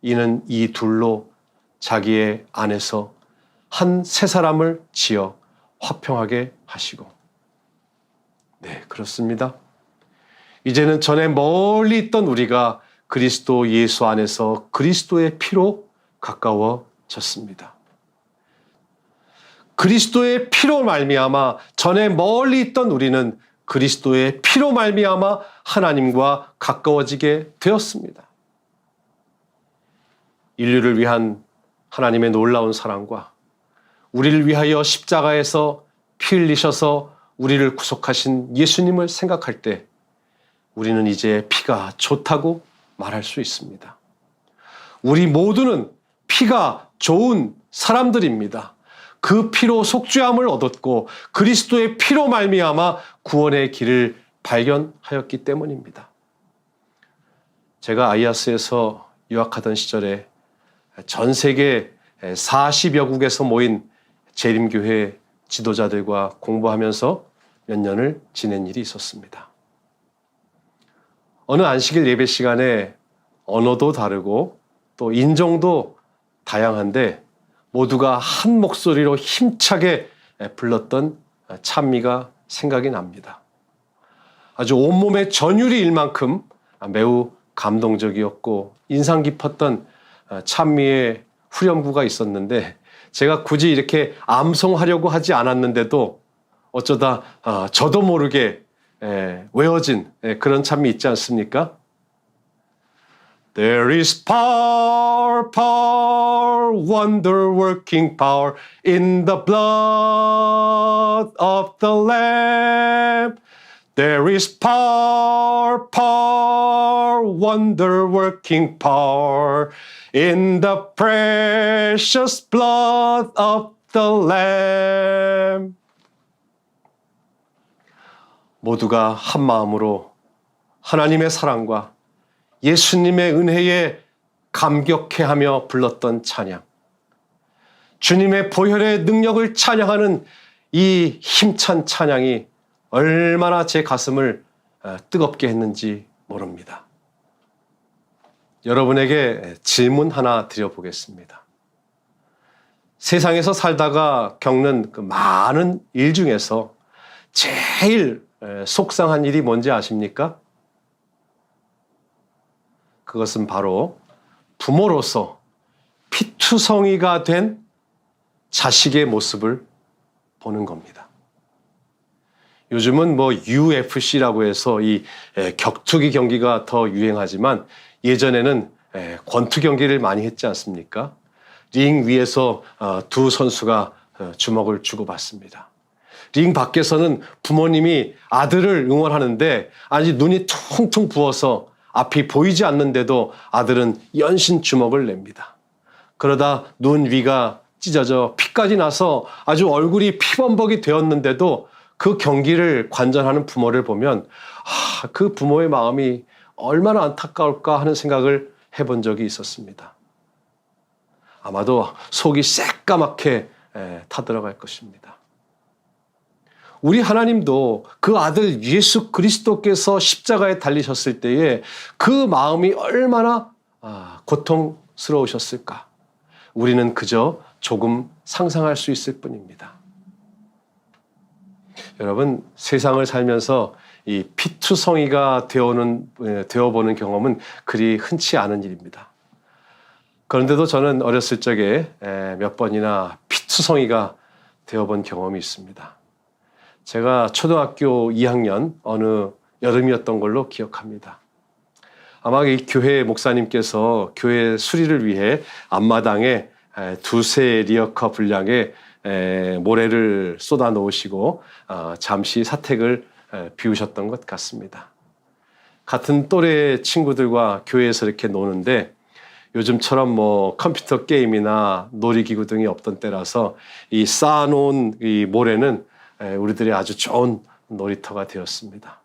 이는 이 둘로 자기의 안에서 한 새 사람을 지어 화평하게 하시고. 네, 그렇습니다. 이제는 전에 멀리 있던 우리가 그리스도 예수 안에서 그리스도의 피로 가까워졌습니다. 그리스도의 피로 말미암아 전에 멀리 있던 우리는 그리스도의 피로 말미암아 하나님과 가까워지게 되었습니다. 인류를 위한 하나님의 놀라운 사랑과 우리를 위하여 십자가에서 피 흘리셔서 우리를 구속하신 예수님을 생각할 때 우리는 이제 피가 좋다고 말할 수 있습니다. 우리 모두는 피가 좋은 사람들입니다. 그 피로 속죄함을 얻었고 그리스도의 피로 말미암아 구원의 길을 발견하였기 때문입니다. 제가 아이아스에서 유학하던 시절에 전 세계 40여 국에서 모인 재림교회 지도자들과 공부하면서 몇 년을 지낸 일이 있었습니다. 어느 안식일 예배 시간에 언어도 다르고 또 인종도 다양한데 모두가 한 목소리로 힘차게 불렀던 찬미가 생각이 납니다. 아주 온몸에 전율이 일 만큼 매우 감동적이었고 인상 깊었던 찬미의 후렴구가 있었는데 제가 굳이 이렇게 암송하려고 하지 않았는데도 어쩌다 저도 모르게 외워진 그런 찬미 있지 않습니까? There is power, power, wonder-working power in the blood of the Lamb. There is power, power, wonder-working power in the precious blood of the Lamb. 모두가 한 마음으로 하나님의 사랑과 예수님의 은혜에 감격해하며 불렀던 찬양. 주님의 보혈의 능력을 찬양하는 이 힘찬 찬양이 얼마나 제 가슴을 뜨겁게 했는지 모릅니다. 여러분에게 질문 하나 드려보겠습니다. 세상에서 살다가 겪는 그 많은 일 중에서 제일 속상한 일이 뭔지 아십니까? 그것은 바로 부모로서 피투성이가 된 자식의 모습을 보는 겁니다. 요즘은 UFC라고 해서 이 격투기 경기가 더 유행하지만 예전에는 권투 경기를 많이 했지 않습니까? 링 위에서 두 선수가 주먹을 주고받습니다. 링 밖에서는 부모님이 아들을 응원하는데 아직 눈이 퉁퉁 부어서 앞이 보이지 않는데도 아들은 연신 주먹을 냅니다. 그러다 눈 위가 찢어져 피까지 나서 아주 얼굴이 피범벅이 되었는데도 그 경기를 관전하는 부모를 보면 그 부모의 마음이 얼마나 안타까울까 하는 생각을 해본 적이 있었습니다. 아마도 속이 새까맣게 타들어갈 것입니다. 우리 하나님도 그 아들 예수 그리스도께서 십자가에 달리셨을 때에 그 마음이 얼마나 고통스러우셨을까? 우리는 그저 조금 상상할 수 있을 뿐입니다. 여러분, 세상을 살면서 이 피투성이가 되어보는 경험은 그리 흔치 않은 일입니다. 그런데도 저는 어렸을 적에 몇 번이나 피투성이가 되어본 경험이 있습니다. 제가 초등학교 2학년 어느 여름이었던 걸로 기억합니다. 아마 이 교회 목사님께서 교회 수리를 위해 앞마당에 두세 리어커 분량의 모래를 쏟아 놓으시고 잠시 사택을 비우셨던 것 같습니다. 같은 또래 친구들과 교회에서 이렇게 노는데 요즘처럼 뭐 컴퓨터 게임이나 놀이기구 등이 없던 때라서 이 쌓아놓은 이 모래는 우리들의 아주 좋은 놀이터가 되었습니다.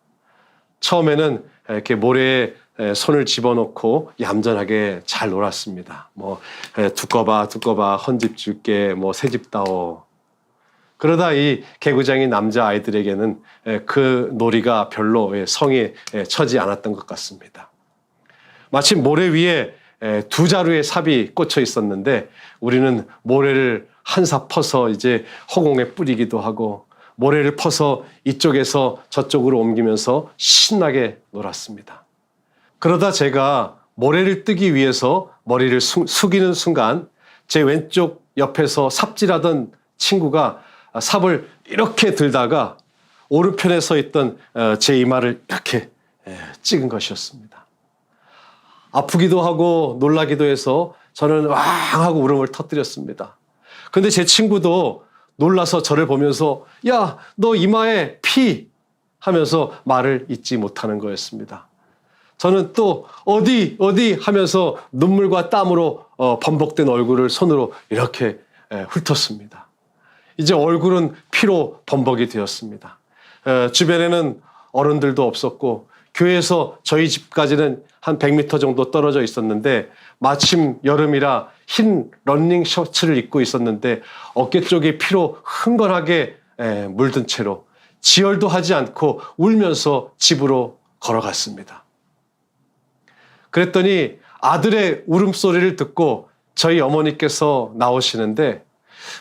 처음에는 이렇게 모래에 손을 집어넣고 얌전하게 잘 놀았습니다. 뭐 두꺼봐 헌집 줄게 뭐 새집 따오. 그러다 이 개구장이 남자 아이들에게는 그 놀이가 별로 성에 처지 않았던 것 같습니다. 마침 모래 위에 두 자루의 삽이 꽂혀 있었는데 우리는 모래를 한 삽 퍼서 이제 허공에 뿌리기도 하고 모래를 퍼서 이쪽에서 저쪽으로 옮기면서 신나게 놀았습니다. 그러다 제가 모래를 뜨기 위해서 머리를 숙이는 순간 제 왼쪽 옆에서 삽질하던 친구가 삽을 이렇게 들다가 오른편에 서 있던 제 이마를 이렇게 찍은 것이었습니다. 아프기도 하고 놀라기도 해서 저는 왕 하고 울음을 터뜨렸습니다. 그런데 제 친구도 놀라서 저를 보면서 야, 너 이마에 피 하면서 말을 잇지 못하는 거였습니다. 저는 또 어디 하면서 눈물과 땀으로 범벅된 얼굴을 손으로 이렇게 훑었습니다. 이제 얼굴은 피로 범벅이 되었습니다. 주변에는 어른들도 없었고 교회에서 저희 집까지는 한 100m 정도 떨어져 있었는데 마침 여름이라 흰 러닝 셔츠를 입고 있었는데 어깨 쪽이 피로 흥건하게 물든 채로 지혈도 하지 않고 울면서 집으로 걸어갔습니다. 그랬더니 아들의 울음소리를 듣고 저희 어머니께서 나오시는데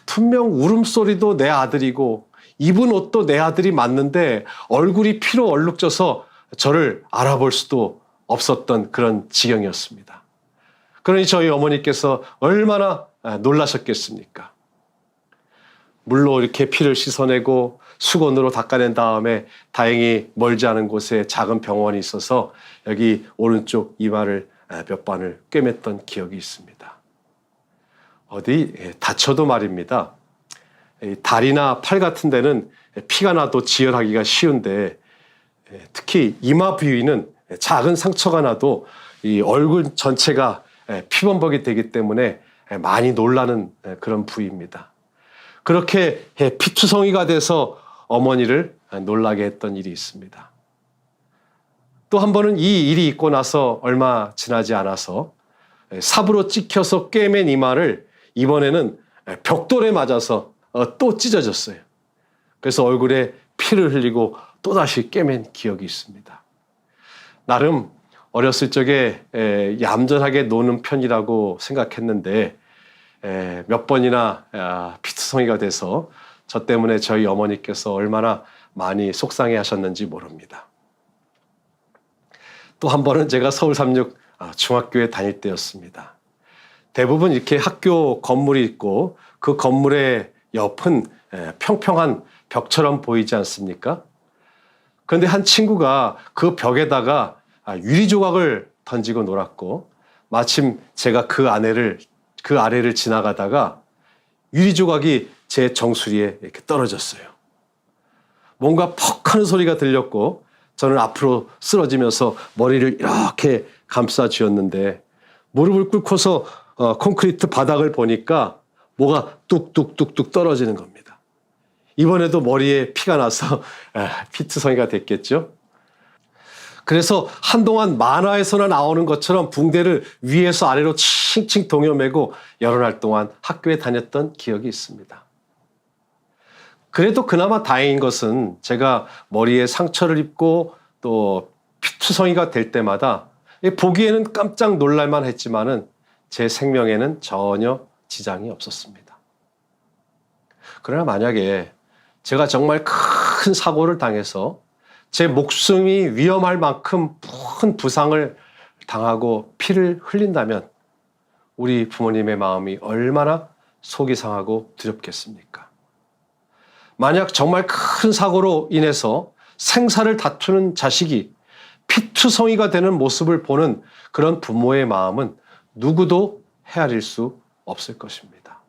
분명 울음소리도 내 아들이고 입은 옷도 내 아들이 맞는데 얼굴이 피로 얼룩져서 저를 알아볼 수도 없었던 그런 지경이었습니다. 그러니 저희 어머니께서 얼마나 놀라셨겠습니까? 물로 이렇게 피를 씻어내고 수건으로 닦아낸 다음에 다행히 멀지 않은 곳에 작은 병원이 있어서 여기 오른쪽 이마를 몇 번을 꿰맸던 기억이 있습니다. 어디 다쳐도 말입니다. 다리나 팔 같은 데는 피가 나도 지혈하기가 쉬운데 특히 이마 부위는 작은 상처가 나도 이 얼굴 전체가 피범벅이 되기 때문에 많이 놀라는 그런 부위입니다. 그렇게 피투성이가 돼서 어머니를 놀라게 했던 일이 있습니다. 또 한 번은 이 일이 있고 나서 얼마 지나지 않아서 삽으로 찍혀서 꿰맨 이마를 이번에는 벽돌에 맞아서 또 찢어졌어요. 그래서 얼굴에 피를 흘리고 또다시 꿰맨 기억이 있습니다. 나름 어렸을 적에 얌전하게 노는 편이라고 생각했는데 몇 번이나 피투성이가 돼서 저 때문에 저희 어머니께서 얼마나 많이 속상해 하셨는지 모릅니다. 또 한 번은 제가 서울 삼육 중학교에 다닐 때였습니다. 대부분 이렇게 학교 건물이 있고 그 건물의 옆은 평평한 벽처럼 보이지 않습니까? 그런데 한 친구가 그 벽에다가 유리 조각을 던지고 놀았고 마침 제가 그 아래를 지나가다가 유리 조각이 제 정수리에 이렇게 떨어졌어요. 뭔가 퍽 하는 소리가 들렸고 저는 앞으로 쓰러지면서 머리를 이렇게 감싸 쥐었는데 무릎을 꿇고서 콘크리트 바닥을 보니까 뭐가 뚝뚝뚝뚝 떨어지는 겁니다. 이번에도 머리에 피가 나서 피투성이가 됐겠죠. 그래서 한동안 만화에서나 나오는 것처럼 붕대를 위에서 아래로 칭칭 동여매고 여러 날 동안 학교에 다녔던 기억이 있습니다. 그래도 그나마 다행인 것은 제가 머리에 상처를 입고 또 피투성이가 될 때마다 보기에는 깜짝 놀랄만 했지만은 제 생명에는 전혀 지장이 없었습니다. 그러나 만약에 제가 정말 큰 사고를 당해서 제 목숨이 위험할 만큼 큰 부상을 당하고 피를 흘린다면 우리 부모님의 마음이 얼마나 속이 상하고 두렵겠습니까? 만약 정말 큰 사고로 인해서 생사를 다투는 자식이 피투성이가 되는 모습을 보는 그런 부모의 마음은 누구도 헤아릴 수 없을 것입니다.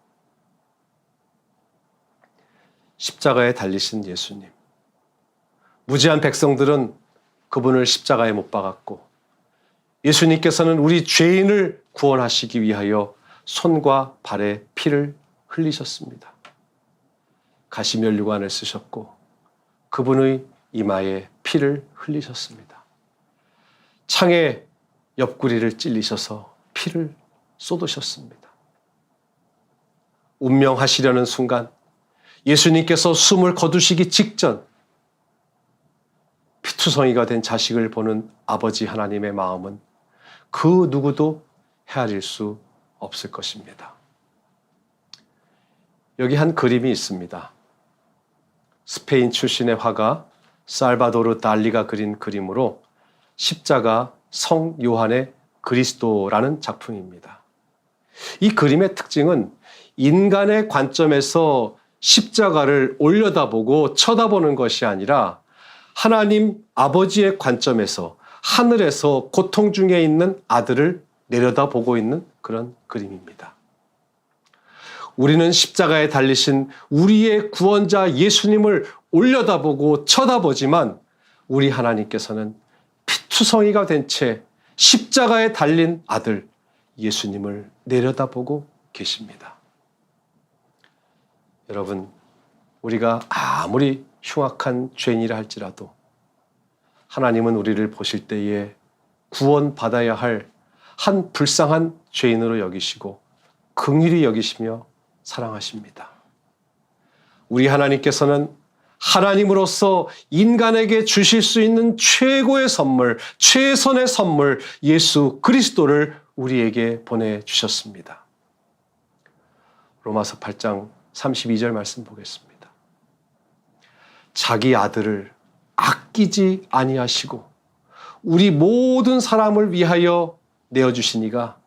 십자가에 달리신 예수님. 무지한 백성들은 그분을 십자가에 못 박았고 예수님께서는 우리 죄인을 구원하시기 위하여 손과 발에 피를 흘리셨습니다. 가시면류관을 쓰셨고 그분의 이마에 피를 흘리셨습니다. 창에 옆구리를 찔리셔서 피를 쏟으셨습니다. 운명하시려는 순간 예수님께서 숨을 거두시기 직전 피투성이가 된 자식을 보는 아버지 하나님의 마음은 그 누구도 헤아릴 수 없을 것입니다. 여기 한 그림이 있습니다. 스페인 출신의 화가 살바도르 달리가 그린 그림으로 십자가 성 요한의 그리스도라는 작품입니다. 이 그림의 특징은 인간의 관점에서 십자가를 올려다보고 쳐다보는 것이 아니라 하나님 아버지의 관점에서 하늘에서 고통 중에 있는 아들을 내려다보고 있는 그런 그림입니다. 우리는 십자가에 달리신 우리의 구원자 예수님을 올려다보고 쳐다보지만 우리 하나님께서는 피투성이가 된 채 십자가에 달린 아들 예수님을 내려다보고 계십니다. 여러분, 우리가 아무리 흉악한 죄인이라 할지라도 하나님은 우리를 보실 때에 구원받아야 할 한 불쌍한 죄인으로 여기시고 긍휼히 여기시며 사랑하십니다. 우리 하나님께서는 하나님으로서 인간에게 주실 수 있는 최고의 선물, 최선의 선물 예수 그리스도를 우리에게 보내주셨습니다. 로마서 8장 32절 말씀 보겠습니다. 자기 아들을 아끼지 아니하시고 우리 모든 사람을 위하여 내어주시니가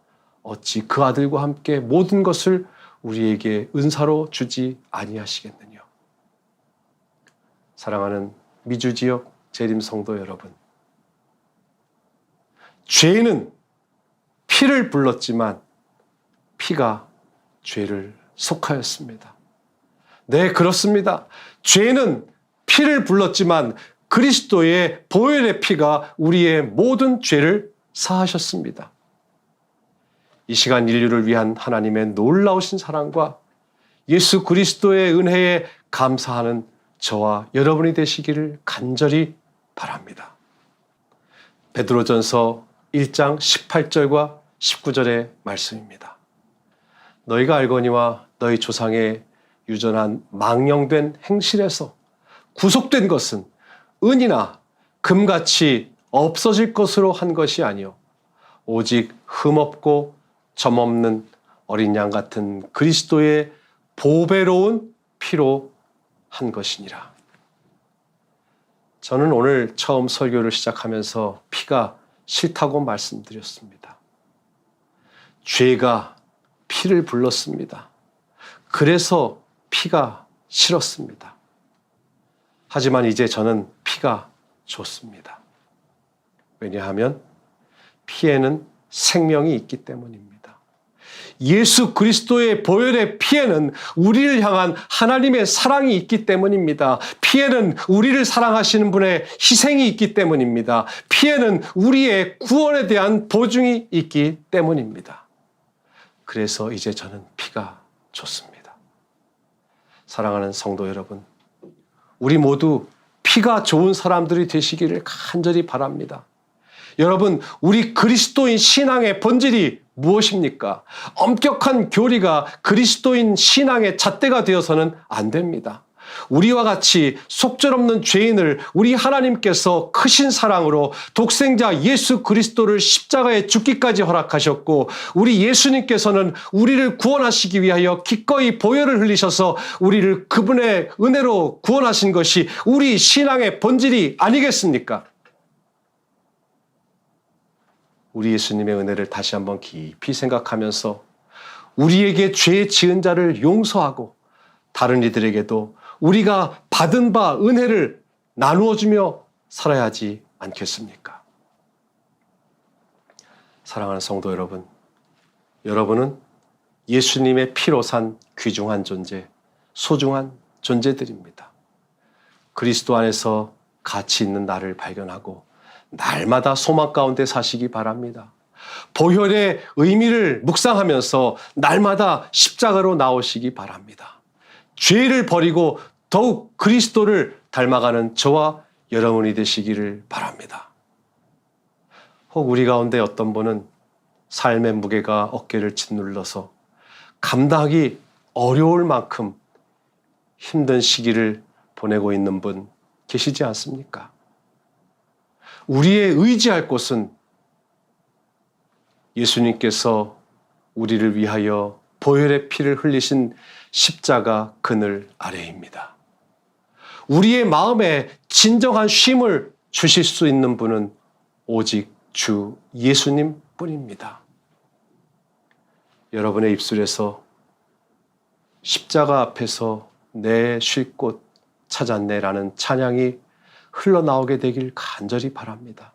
어찌 그 아들과 함께 모든 것을 우리에게 은사로 주지 아니하시겠느냐. 사랑하는 미주지역 재림성도 여러분, 죄는 피를 불렀지만 피가 죄를 속하였습니다. 네, 그렇습니다. 죄는 피를 불렀지만 그리스도의 보혈의 피가 우리의 모든 죄를 사하셨습니다. 이 시간 인류를 위한 하나님의 놀라우신 사랑과 예수 그리스도의 은혜에 감사하는 저와 여러분이 되시기를 간절히 바랍니다. 베드로전서 1장 18절과 19절의 말씀입니다. 너희가 알거니와 너희 조상의 유전한 망령된 행실에서 구속된 것은 은이나 금같이 없어질 것으로 한 것이 아니요 오직 흠없고 점없는 어린 양 같은 그리스도의 보배로운 피로 한 것이니라. 저는 오늘 처음 설교를 시작하면서 피가 싫다고 말씀드렸습니다. 죄가 피를 불렀습니다. 그래서 피가 싫었습니다. 하지만 이제 저는 피가 좋습니다. 왜냐하면 피에는 생명이 있기 때문입니다. 예수 그리스도의 보혈의 피에는 우리를 향한 하나님의 사랑이 있기 때문입니다. 피에는 우리를 사랑하시는 분의 희생이 있기 때문입니다. 피에는 우리의 구원에 대한 보증이 있기 때문입니다. 그래서 이제 저는 피가 좋습니다. 사랑하는 성도 여러분, 우리 모두 피가 좋은 사람들이 되시기를 간절히 바랍니다. 여러분, 우리 그리스도인 신앙의 본질이 무엇입니까? 엄격한 교리가 그리스도인 신앙의 잣대가 되어서는 안 됩니다. 우리와 같이 속절없는 죄인을 우리 하나님께서 크신 사랑으로 독생자 예수 그리스도를 십자가에 죽기까지 허락하셨고 우리 예수님께서는 우리를 구원하시기 위하여 기꺼이 보혈을 흘리셔서 우리를 그분의 은혜로 구원하신 것이 우리 신앙의 본질이 아니겠습니까? 우리 예수님의 은혜를 다시 한번 깊이 생각하면서 우리에게 죄 지은 자를 용서하고 다른 이들에게도 우리가 받은 바 은혜를 나누어주며 살아야 하지 않겠습니까? 사랑하는 성도 여러분, 여러분은 예수님의 피로 산 귀중한 존재, 소중한 존재들입니다. 그리스도 안에서 가치 있는 나를 발견하고 날마다 소망 가운데 사시기 바랍니다. 보혈의 의미를 묵상하면서 날마다 십자가로 나오시기 바랍니다. 죄를 버리고 더욱 그리스도를 닮아가는 저와 여러분이 되시기를 바랍니다. 혹 우리 가운데 어떤 분은 삶의 무게가 어깨를 짓눌러서 감당하기 어려울 만큼 힘든 시기를 보내고 있는 분 계시지 않습니까? 우리의 의지할 곳은 예수님께서 우리를 위하여 보혈의 피를 흘리신 십자가 그늘 아래입니다. 우리의 마음에 진정한 쉼을 주실 수 있는 분은 오직 주 예수님 뿐입니다. 여러분의 입술에서 십자가 앞에서 내 쉴 곳 찾았네라는 찬양이 흘러나오게 되길 간절히 바랍니다.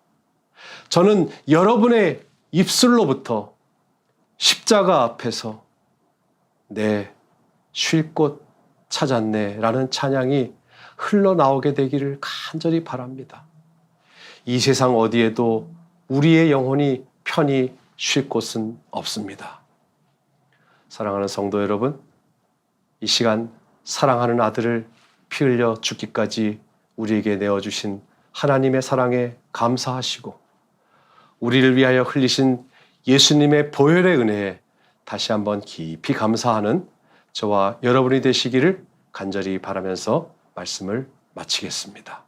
저는 여러분의 입술로부터 십자가 앞에서 내 쉴 곳 찾았네라는 찬양이 흘러나오게 되기를 간절히 바랍니다. 이 세상 어디에도 우리의 영혼이 편히 쉴 곳은 없습니다. 사랑하는 성도 여러분, 이 시간 사랑하는 아들을 피 흘려 죽기까지 우리에게 내어주신 하나님의 사랑에 감사하시고 우리를 위하여 흘리신 예수님의 보혈의 은혜에 다시 한번 깊이 감사하는 저와 여러분이 되시기를 간절히 바라면서 말씀을 마치겠습니다.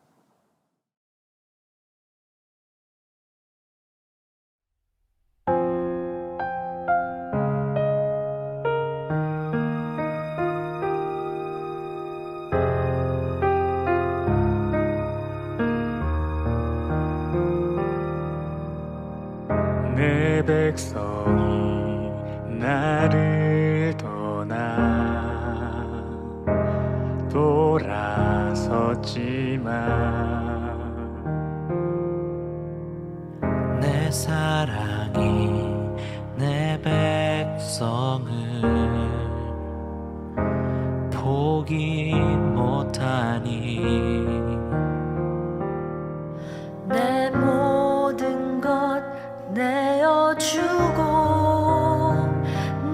내 백성이 나를 떠나 돌아섰지만 내 사랑이 내 백성을 포기 못하니 내 모든 것 내어주고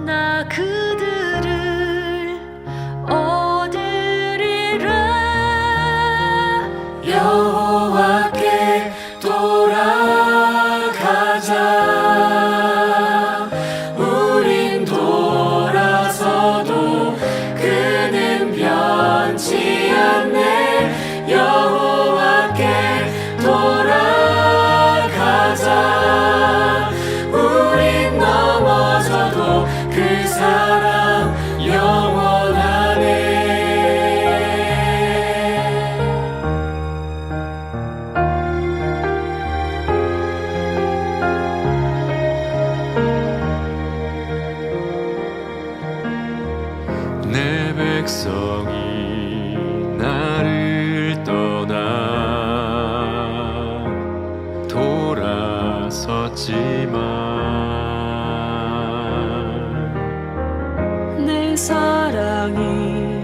나 그들을 얻으리라. 여호와께 돌아가자. 우린 돌아서도 그는 변치 않네. 여호와께 돌아가자. 우린 넘어져도 그 사랑 영원하네. 내 백성이 나를 떠나 돌아섰지만 내 사랑이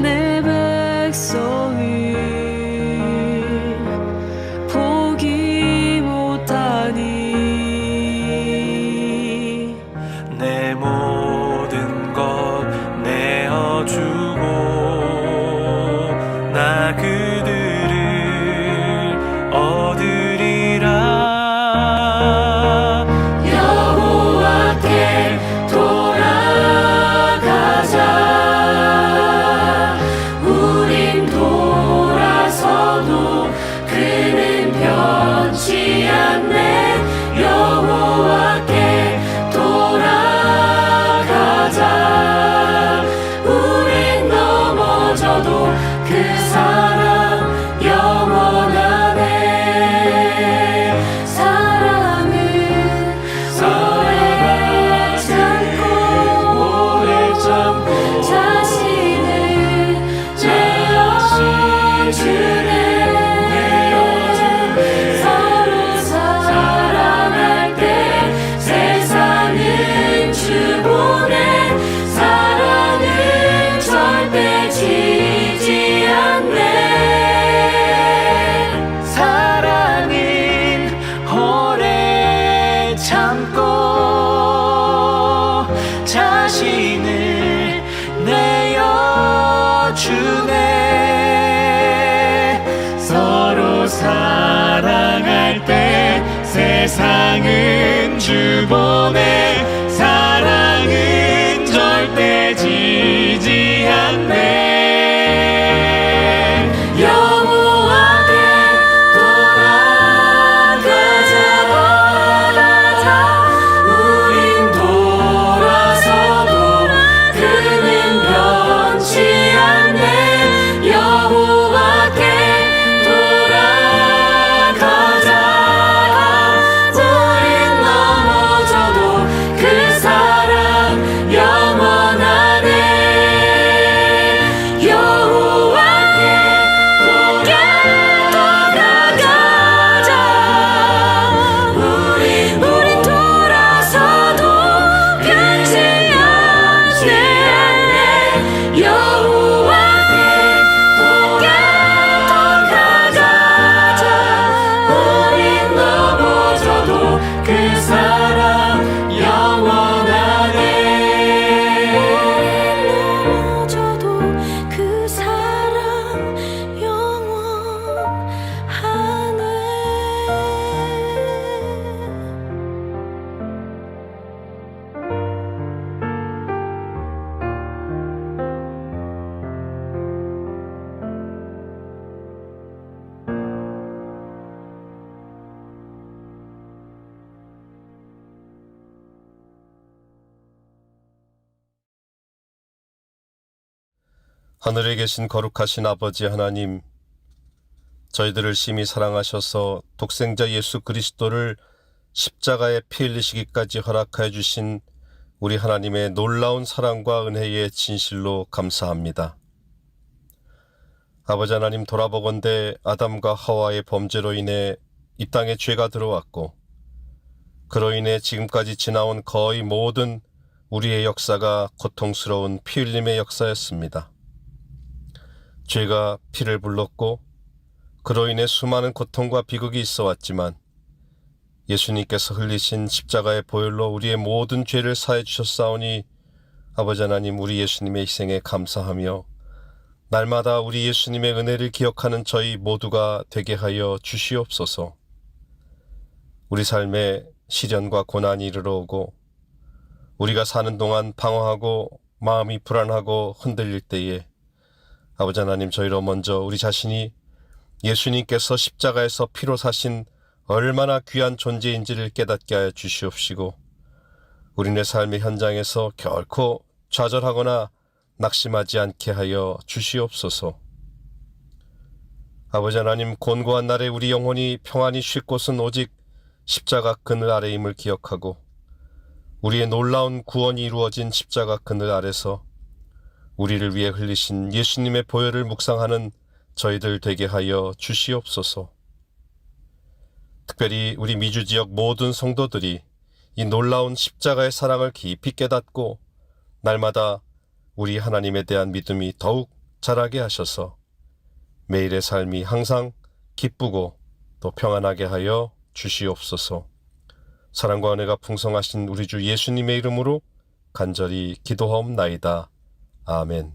내 백성이 포기 못하니 내 모든 것 내어주고 나 그들을 얻으리라. 여호와께 돌아가자. 우린 돌아서도 그는 변치 않네. 여호와께 돌아가자. 우린 넘어져도 그 사랑 영원하네. 사랑은 오래 참고 자신을 내어주네. 서로 사랑할 때 세상은 주보네. 사랑은 절대 지지 않네. 주 보내 사랑은 절대 지지 않네 여호와께 돌아가자 우린 돌아서도 그는 변치 않네 여호와께 돌아가자 우린 넘어져도 그 사랑 영원하네 여호와께 돌아가자 우린 돌아서도 변치 않네 여호와께 돌아가자 우린 넘어져도 그 사랑 영원하네 넘어져도 그 사랑 영원하네 하늘에 계신 거룩하신 아버지 하나님, 저희들을 심히 사랑하셔서 독생자 예수 그리스도를 십자가에 피 흘리시기까지 허락하여 주신 우리 하나님의 놀라운 사랑과 은혜에 진실로 감사합니다. 아버지 하나님, 돌아보건대 아담과 하와의 범죄로 인해 이 땅에 죄가 들어왔고 그로 인해 지금까지 지나온 거의 모든 우리의 역사가 고통스러운 피 흘림의 역사였습니다. 죄가 피를 불렀고 그로 인해 수많은 고통과 비극이 있어 왔지만 예수님께서 흘리신 십자가의 보혈로 우리의 모든 죄를 사해 주셨사오니 아버지 하나님, 우리 예수님의 희생에 감사하며 날마다 우리 예수님의 은혜를 기억하는 저희 모두가 되게 하여 주시옵소서. 우리 삶에 시련과 고난이 이르러오고 우리가 사는 동안 방황하고 마음이 불안하고 흔들릴 때에 아버지 하나님, 저희로 먼저 우리 자신이 예수님께서 십자가에서 피로 사신 얼마나 귀한 존재인지를 깨닫게 하여 주시옵시고 우리네 삶의 현장에서 결코 좌절하거나 낙심하지 않게 하여 주시옵소서. 아버지 하나님, 곤고한 날에 우리 영혼이 평안히 쉴 곳은 오직 십자가 그늘 아래임을 기억하고 우리의 놀라운 구원이 이루어진 십자가 그늘 아래서 우리를 위해 흘리신 예수님의 보혈을 묵상하는 저희들 되게 하여 주시옵소서. 특별히 우리 미주 지역 모든 성도들이 이 놀라운 십자가의 사랑을 깊이 깨닫고 날마다 우리 하나님에 대한 믿음이 더욱 자라게 하셔서 매일의 삶이 항상 기쁘고 또 평안하게 하여 주시옵소서. 사랑과 은혜가 풍성하신 우리 주 예수님의 이름으로 간절히 기도하옵나이다. 아멘.